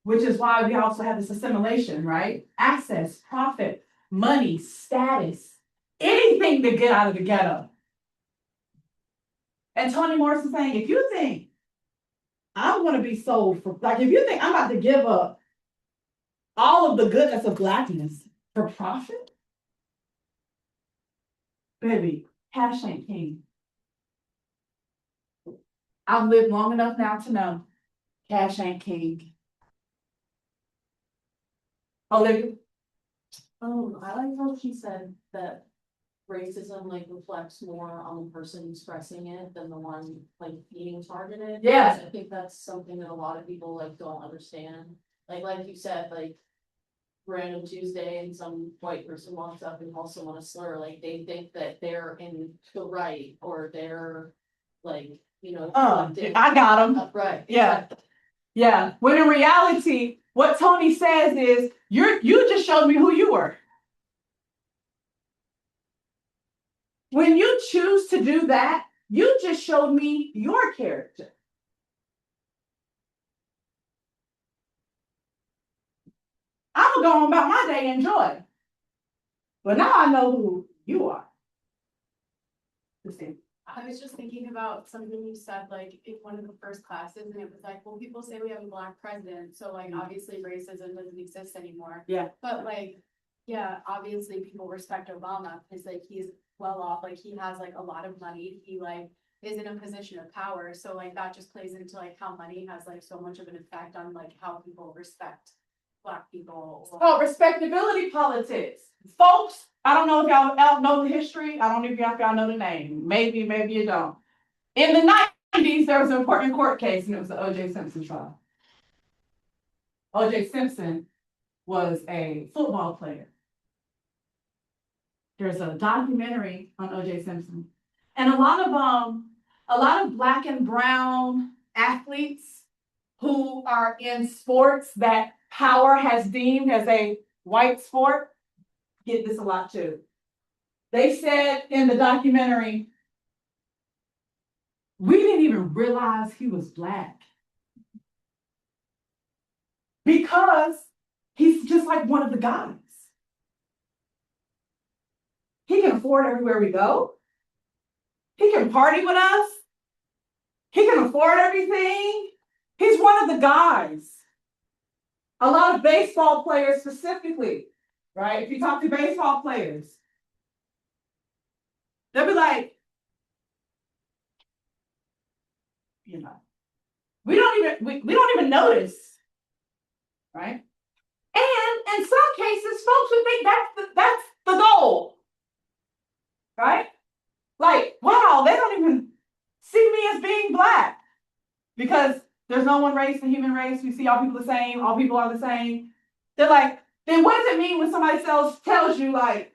which is why we also have this assimilation, right? Access, profit, money, status, anything to get out of the ghetto. And Toni Morrison saying, if you think I'm going to be sold for, like, if you think I'm about to give up all of the goodness of blackness for profit, baby, cash ain't king. I've lived long enough now to know cash ain't king. Olivia? I like how she said that racism like reflects more on the person expressing it than the one like being targeted. Yes. I think that's something that a lot of people like don't understand. Like you said, like random Tuesday and some white person walks up and calls someone a slur, like they think that they're in the right or they're like, you know. I got him. Right. Yeah. Yeah. When in reality, what Toni says is, you just showed me who you were. When you choose to do that, you just showed me your character. I'm gonna go on about my day and enjoy. But now I know who you are. Christine. I was just thinking about something you said, like, in one of the first classes, and it was like, well, people say we have a black president, so like, obviously racism doesn't exist anymore. Yeah. But like, yeah, obviously people respect Obama, because like, he's well off, like, he has like a lot of money, he like is in a position of power, so like, that just plays into like how money has like so much of an effect on like how people respect black people. Oh, respectability politics. Folks, I don't know if y'all know the history. I don't know if y'all know the name. Maybe you don't. In the 90s, there was an important court case, and it was the O.J. Simpson trial. O.J. Simpson was a football player. There's a documentary on O.J. Simpson. And a lot of black and brown athletes who are in sports that power has deemed as a white sport get this a lot too. They said in the documentary, we didn't even realize he was black because he's just like one of the guys. He can afford everywhere we go. He can party with us. He can afford everything. He's one of the guys. A lot of baseball players specifically, right? If you talk to baseball players, they'll be like, you know, we don't even notice, right? And in some cases, folks would think that's the goal, right? Like, wow, they don't even see me as being black because there's no one race in the human race. We see all people the same. All people are the same. They're like, then what does it mean when somebody else tells you like,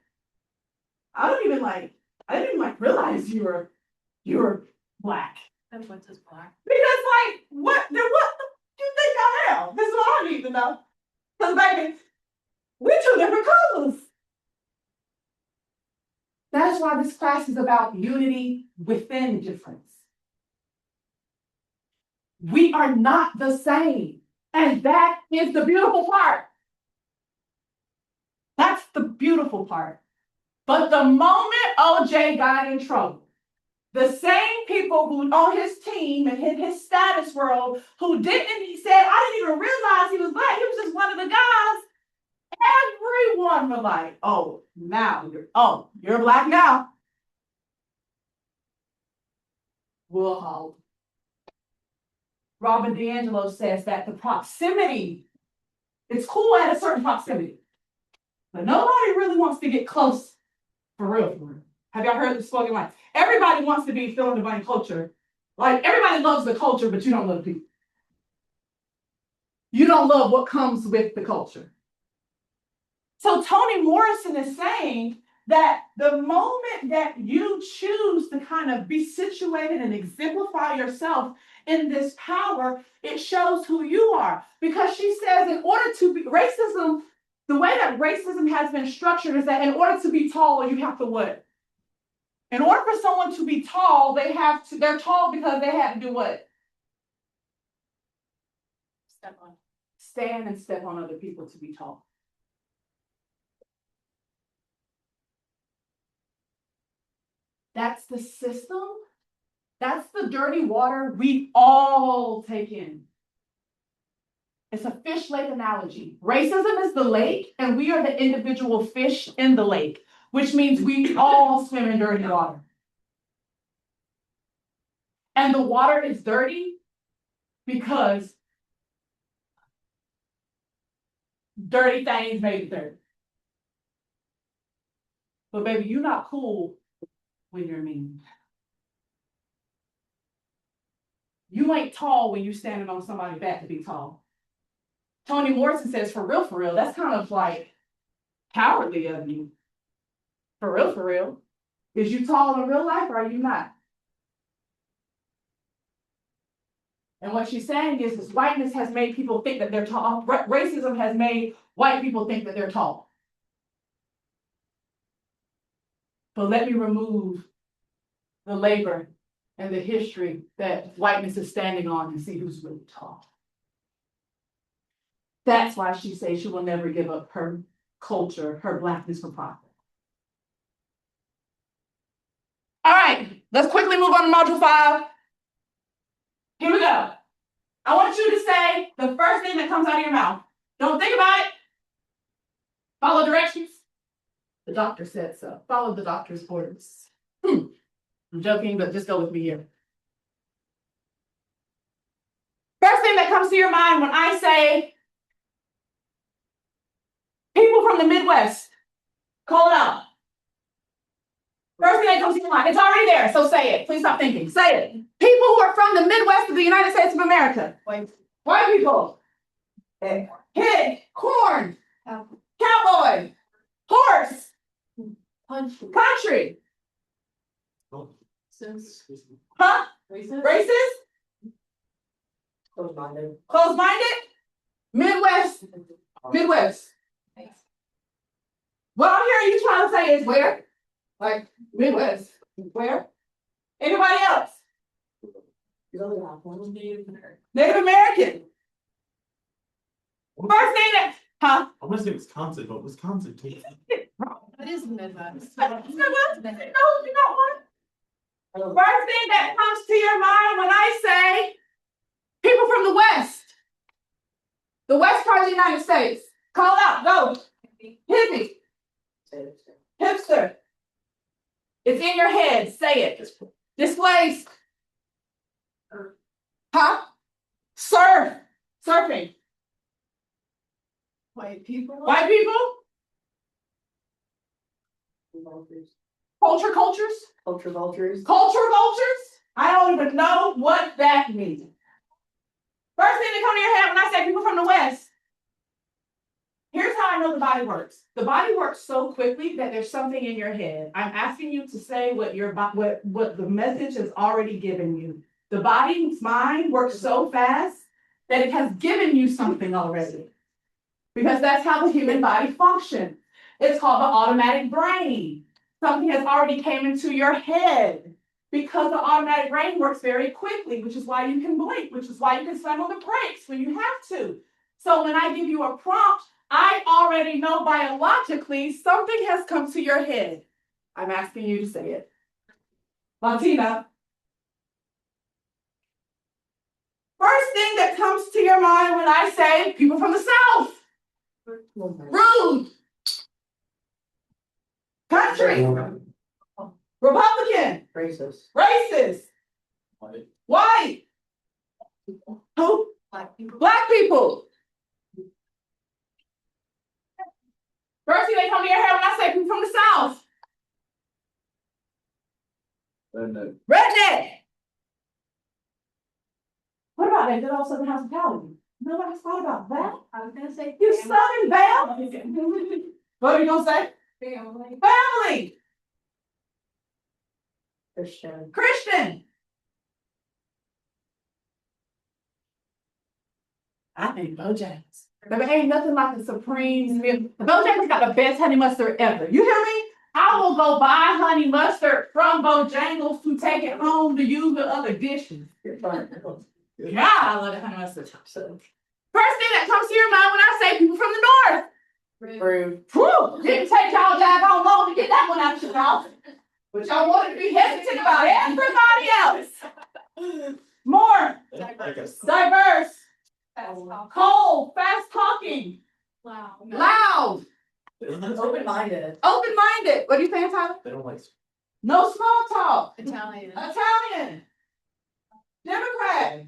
I didn't even realize you were black. And what's his black? Because like, what do you think I am? This is what I need to know. Because baby, we're two different colors. That is why this class is about unity within difference. We are not the same. And that is the beautiful part. That's the beautiful part. But the moment OJ got in trouble, the same people who on his team and in his status world who didn't, he said, I didn't even realize he was black. He was just one of the guys. Everyone were like, oh, you're black now. We'll hold. Robin DiAngelo says that the proximity, it's cool at a certain proximity, but nobody really wants to get close For real, for real. Have y'all heard the slogan like, everybody wants to be feeling the bunny culture. Like, everybody loves the culture, but you don't love people. You don't love what comes with the culture. So Toni Morrison is saying that the moment that you choose to kind of be situated and exemplify yourself in this power, it shows who you are. Because she says in order to be racism, the way that racism has been structured is that in order to be tall, you have to what? In order for someone to be tall, they're tall because they had to do what? Stand and step on other people to be tall. That's the system. That's the dirty water we all take in. It's a fish lake analogy. Racism is the lake, and we are the individual fish in the lake, which means we all swim in dirty water. And the water is dirty because dirty things made it dirty. But baby, you're not cool when you're mean. You ain't tall when you're standing on somebody's back to be tall. Toni Morrison says, for real, that's kind of like cowardly of you. For real. Is you tall in real life or are you not? And what she's saying is whiteness has made people think that they're tall. Racism has made white people think that they're tall. But let me remove the labor and the history that whiteness is standing on and see who's really tall. That's why she says she will never give up her culture, her blackness for profit. All right, let's quickly move on to module 5. Here we go. I want you to say the first thing that comes out of your mouth. Don't think about it. Follow directions. The doctor said so. Follow the doctor's orders. I'm joking, but just go with me here. First thing that comes to your mind when I say people from the Midwest, call it out. First thing that comes to your mind, it's already there, so say it. Please stop thinking. Say it. People who are from the Midwest of the United States of America. White people. Pig. Corn. Cowboy. Horse. Country. Huh? Racist? Close-minded. Close-minded? Midwest. What I'm hearing you trying to say is where? Like Midwest. Where? Anybody else? Native American. First thing that, huh? I want to say Wisconsin, but Wisconsin takes. That is Midwest. No, you don't want it. First thing that comes to your mind when I say people from the West. The West part of the United States. Call it out. Go. Hippie. Hipster. It's in your head. Say it. Displaced. Huh? Surfing. White people. White people. Culture vultures. Culture vultures. Culture vultures. I don't even know what that means. First thing that comes to your head when I say people from the West. Here's how I know the body works. The body works so quickly that there's something in your head. I'm asking you to say what the message has already given you. The body's mind works so fast that it has given you something already. Because that's how the human body functions. It's called the automatic brain. Something has already came into your head. Because the automatic brain works very quickly, which is why you can blink, which is why you can slam on the brakes when you have to. So when I give you a prompt, I already know biologically something has come to your head. I'm asking you to say it. Latina. First thing that comes to your mind when I say people from the South. Rude. Country. Republican. Racist. White. Who? Black people. First thing that come to your head when I say people from the South. Redneck. What about that good old Southern hospitality? Nobody's thought about that. I was gonna say. You Southern Belle? What are you gonna say? Family. Family. Christian. Christian. I think Bojangles. Baby, ain't nothing like the Supreme's meal. Bojangles got the best honey mustard ever. You hear me? I will go buy honey mustard from Bojangles to take it home to use with other dishes. Yeah, I love that honey mustard. First thing that comes to your mind when I say people from the north. Rude. Whew, didn't take y'all daggone long to get that one out your mouth. But y'all wanted to be hesitant about everybody else. More diverse, cold, fast talking, Wow. loud, Open-minded. open-minded. What are you saying, Tyler? They don't like. No small talk. Italian. Italian. Democrat.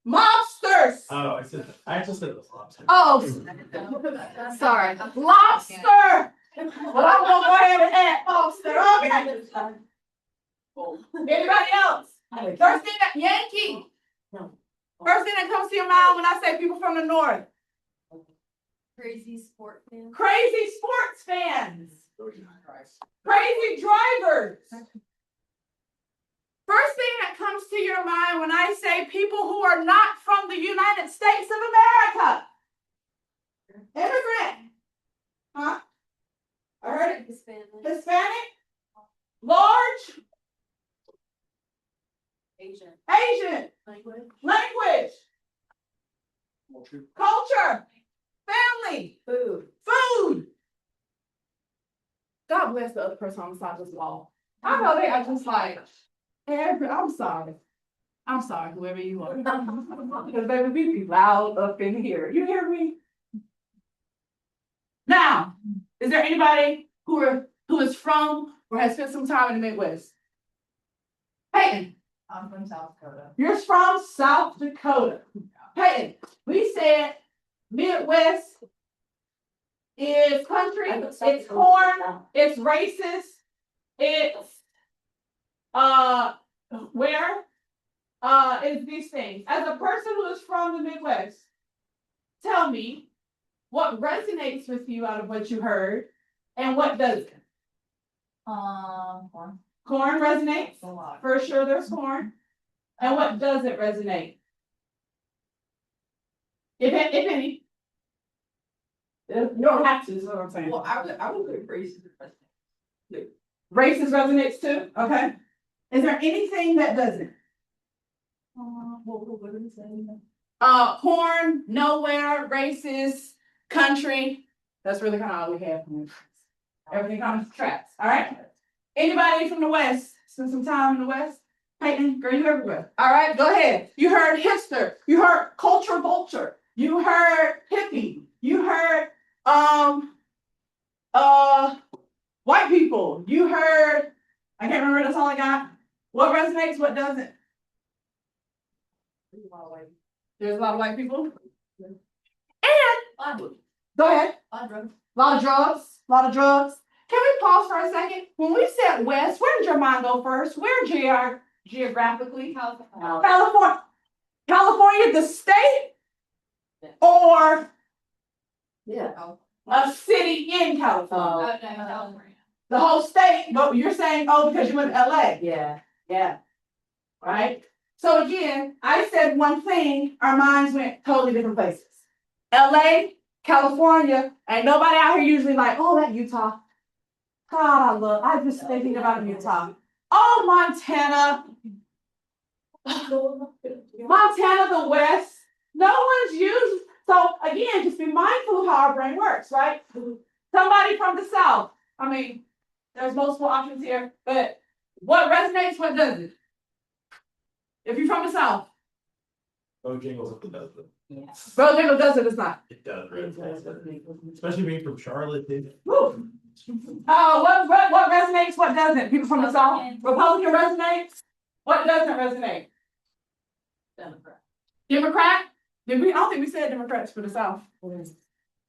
Mobsters. Oh, I just said this lobster. Oh, sorry. Lobster. Well, I'm gonna go ahead and add lobster. Okay. Anybody else? First thing that Yankee. First thing that comes to your mind when I say people from the north. Crazy sport fan. Crazy sports fans. Crazy drivers. First thing that comes to your mind when I say people who are not from the United States of America. Immigrant. Huh? I heard it. Hispanic. Hispanic. Large. Asian. Asian. Language. Language. Culture. Family. Food. Food. God bless the other person on the side of this wall. I know they are just like, I'm sorry. I'm sorry, whoever you are. Because baby, we be loud up in here. You hear me? Now, is there anybody who is from or has spent some time in the Midwest? Peyton. I'm from South Dakota. You're from South Dakota. Peyton, we said Midwest is country, it's corn, it's racist, it's where is these things. As a person who is from the Midwest, tell me what resonates with you out of what you heard and what doesn't. Corn. Corn resonates, A lot. for sure there's corn. And what doesn't resonate? If any. You don't have to, is what I'm saying. Well, I would put racist. Racist resonates too, okay? Is there anything that doesn't? What did he say? Corn, nowhere, racist, country. That's really kind of all we have from you. Everything comes traps, all right? Anybody from the West? Spend some time in the West? Peyton, girl, you everywhere. All right, go ahead. You heard hipster. You heard culture vulture. You heard hippie. You heard white people. You heard, I can't remember, that's all I got. What resonates, what doesn't? There's a lot of white people. And go ahead. A lot of drugs. Can we pause for a second? When we said West, where did your mind go first? Where geographically? California. California, the state? Or a city in California? California. The whole state, but you're saying, oh, because you went to LA. Yeah. Right? So again, I said one thing, our minds went totally different places. LA, California, ain't nobody out here usually like, oh, that Utah. God, I'm just thinking about Utah. Oh, Montana. Montana, the West. No one's used. So again, just be mindful of how our brain works, right? Somebody from the South. I mean, there's multiple options here, but what resonates, what doesn't? If you're from the South. Bojangles if it does it. Bojangles does it, it's not. It does, right? Especially being from Charlotte. Woo. What resonates, what doesn't? People from the South. Republican resonates. What doesn't resonate? Democrat? I don't think we said Democrats for the South. People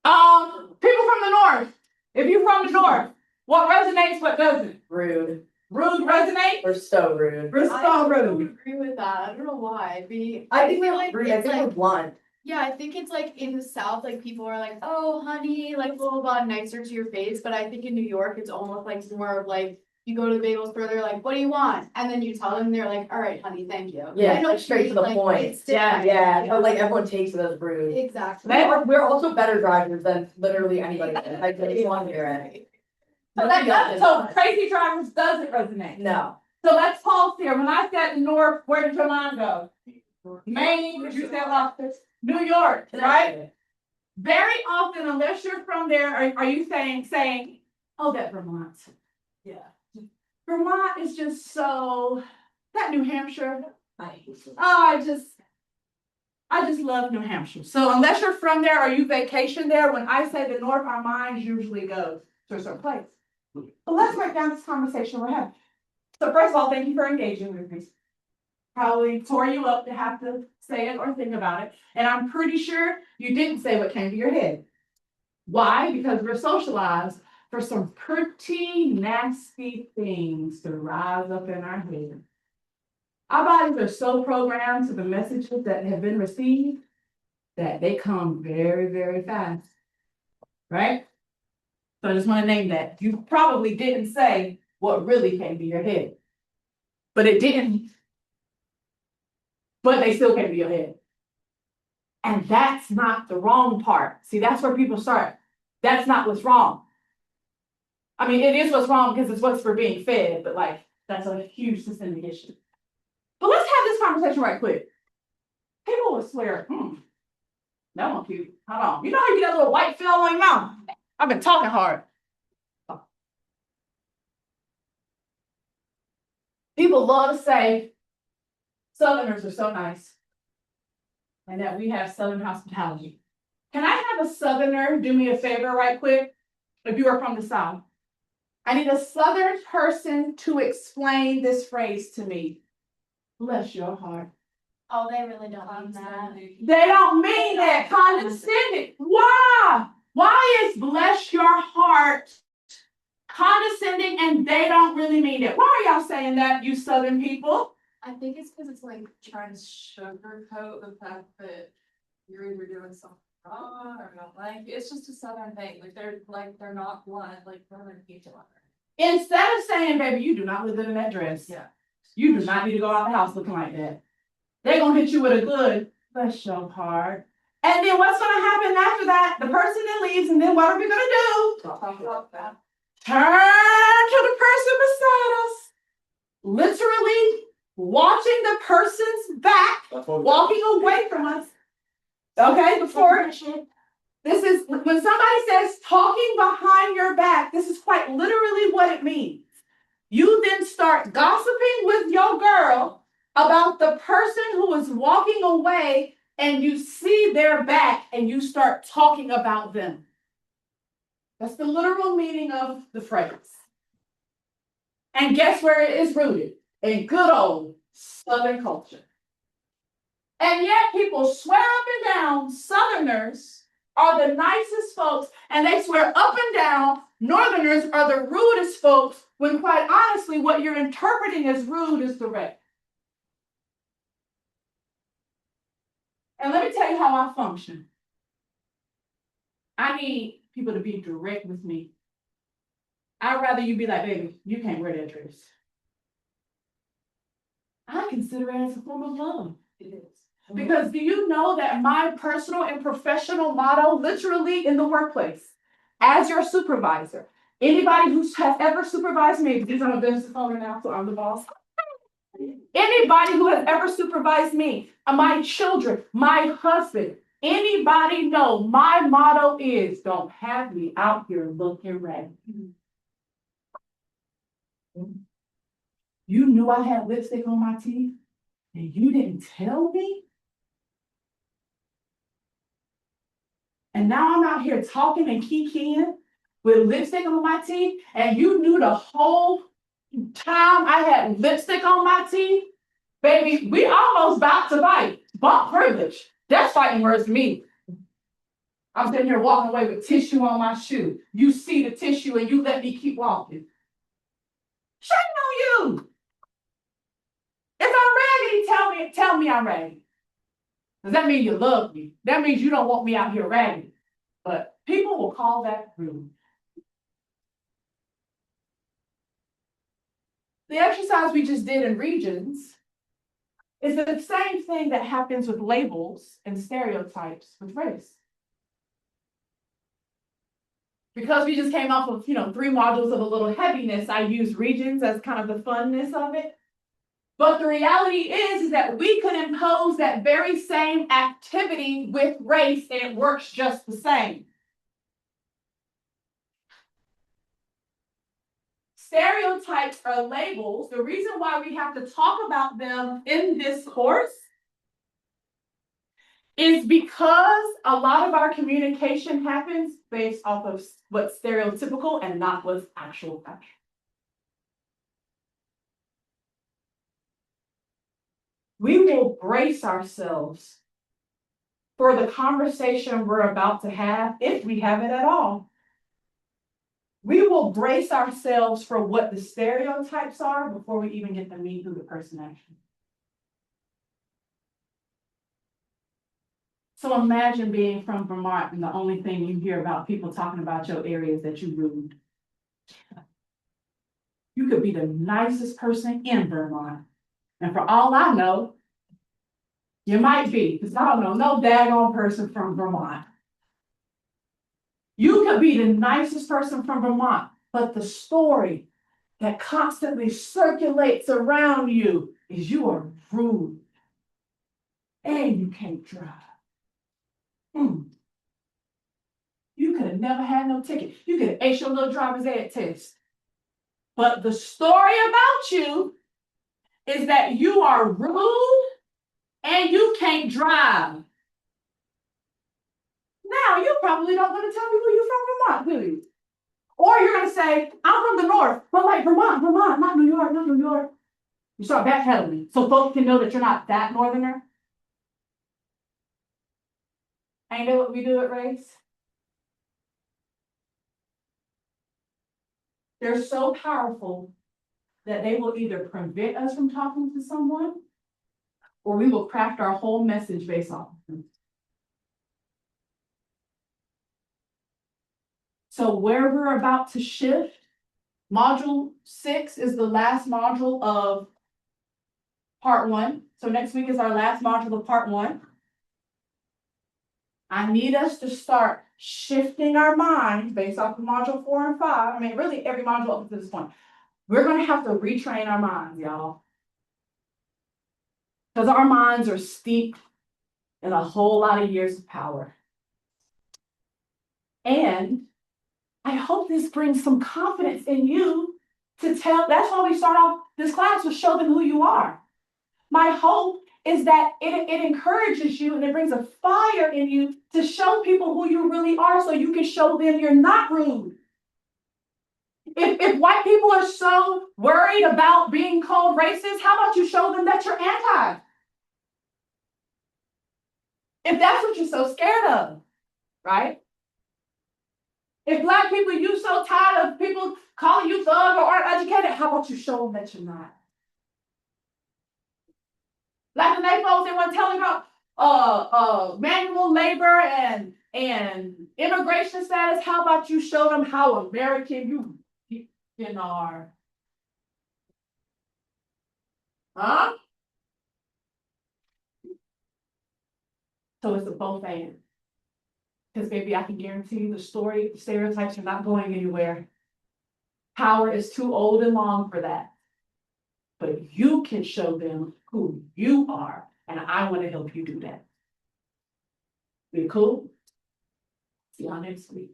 from the North. If you're from the North, what resonates, what doesn't? Rude. Rude resonate? We're so rude. We're I so don't rude. agree with that. I don't know why. I think feel we're like rude. I it's think we're blunt. yeah, I think it's like in the South, like people are like, oh, honey, like blah, blah, blah, nicer to your face. But I think in New York, it's almost like more of like, you go to the bagel store, they're like, what do you want? And then you tell them, they're like, all right, honey, thank you. Yeah, I know like straight to the like, point. it's Yeah, different. Yeah, but like everyone takes it as rude. Exactly. We're also better drivers than literally anybody. Like, they want to hear it. So crazy drivers doesn't resonate. No. So let's pause here. When I said north, where did your mind go? Maine, did you say Loftus? New York, right? Very often, unless you're from there, are you saying, oh, that Vermont? Yeah. Vermont is just so, that New Hampshire. I just love New Hampshire. So unless you're from there or you vacation there, when I say the north, our minds usually go to a certain place. But let's break down this conversation we're having. So first of all, thank you for engaging with me. Probably tore you up to have to say it or think about it. And I'm pretty sure you didn't say what came to your head. Why? Because we're socialized for some pretty nasty things to rise up in our head. Our bodies are so programmed to the messages that have been received that they come very, very fast. Right? So I just want to name that. You probably didn't say what really came to your head. But it didn't. But they still came to your head. And that's not the wrong part. See, that's where people start. That's not what's wrong. I mean, it is what's wrong because it's what's we're being fed, but like, that's a huge systemic issue. But let's have this conversation right quick. People will swear, that one cute. Hold on. You know how you get that little white film on your mouth? I've been talking hard. People love to say, Southerners are so nice. And that we have Southern hospitality. Can I have a Southerner do me a favor right quick? If you are from the South. I need a Southern person to explain this phrase to me. Bless your heart. Oh, they really don't mean that. They don't mean that condescending. Why? Why is bless your heart condescending and they don't really mean it? Why are y'all saying that, you Southern people? I think it's because it's like trying to sugarcoat the fact that you're either doing something wrong or not. Like it's just a Southern thing. They're not blunt. Like we're gonna each other. Instead of saying, baby, you do not live in that dress. Yeah. You do not need to go out the house looking like that. They're gonna hit you with a good bless your heart. And then what's gonna happen after that? The person that leaves, and then what are we gonna do? Turn to the person beside us. Literally watching the person's back, walking away from us. Okay, before this is when somebody says talking behind your back, this is quite literally what it means. You then start gossiping with your girl about the person who is walking away, and you see their back and you start talking about them. That's the literal meaning of the phrase. And guess where it is rooted? In good old Southern culture. And yet people swear up and down Southerners are the nicest folks, and they swear up and down Northerners are the rudest folks, when quite honestly what you're interpreting as rude is direct. And let me tell you how I function. I need people to be direct with me. I'd rather you be like, baby, you can't wear that dress. I consider it as a form of love. It is. Because do you know that my personal and professional motto, literally in the workplace, as your supervisor, anybody who has ever supervised me, because I'm a business owner now, so I'm the boss. Anybody who has ever supervised me, my children, my husband, anybody know my motto is don't have me out here looking raggedy. You knew I had lipstick on my teeth and you didn't tell me? And now I'm out here talking and kikiing with lipstick on my teeth, and you knew the whole time I had lipstick on my teeth? Baby, we almost about to fight. Bump privilege. That's fighting words to me. I'm sitting here walking away with tissue on my shoe. You see the tissue and you let me keep walking. Shame you. If I'm raggedy, tell me I'm raggedy. Does that mean you love me? That means you don't want me out here raggedy. But people will call that rude. The exercise we just did in regions is the same thing that happens with labels and stereotypes with race. Because we just came off of, 3 modules of a little heaviness, I use regions as kind of the funness of it. But the reality is that we could impose that very same activity with race and it works just the same. Stereotypes are labels. The reason why we have to talk about them in this course is because a lot of our communication happens based off of what's stereotypical and not what's actual factual. We will brace ourselves for the conversation we're about to have, if we have it at all. We will brace ourselves for what the stereotypes are before we even get to meet who the person actually is. So imagine being from Vermont and the only thing you hear about people talking about your area is that you rude. You could be the nicest person in Vermont. And for all I know, you might be, because I don't know no daggone person from Vermont. You could be the nicest person from Vermont, but the story that constantly circulates around you is you are rude and you can't drive. You could have never had no ticket. You could have aced your little driver's ed test. But the story about you is that you are rude and you can't drive. Now, you probably don't want to tell people you're from Vermont, do you? Or you're going to say, I'm from the North, but like Vermont, not New York, not New York. You start backpedaling so folks can know that you're not that Northerner. Ain't that what we do at race? They're so powerful that they will either prevent us from talking to someone or we will craft our whole message based on them. So where we're about to shift, module 6 is the last module of part 1. So next week is our last module of part 1. I need us to start shifting our minds based off of module 4 and 5. I mean, really every module up to this point. We're going to have to retrain our minds, y'all. Because our minds are steeped in a whole lot of years of power. And I hope this brings some confidence in you to tell. That's why we start off this class with show them who you are. My hope is that it encourages you and it brings a fire in you to show people who you really are so you can show them you're not rude. If white people are so worried about being called racist, how about you show them that you're anti? If that's what you're so scared of, right? If Black people, you so tired of people calling you thug or aren't educated, how about you show them that you're not? Like the NAPOs, they want to tell them about manual labor and immigration status. How about you show them how American you are? Huh? So it's a both and. Because baby, I can guarantee you the stereotypes are not going anywhere. Power is too old and long for that. But you can show them who you are, and I want to help you do that. Be cool? See y'all next week.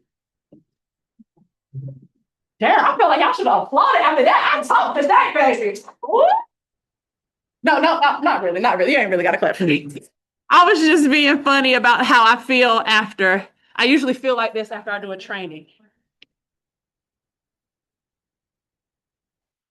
Damn, I feel like y'all should have applauded after that. I talked today, baby. Woo! No, not really. You ain't really got to clap for me. I was just being funny about how I feel after. I usually feel like this after I do a training.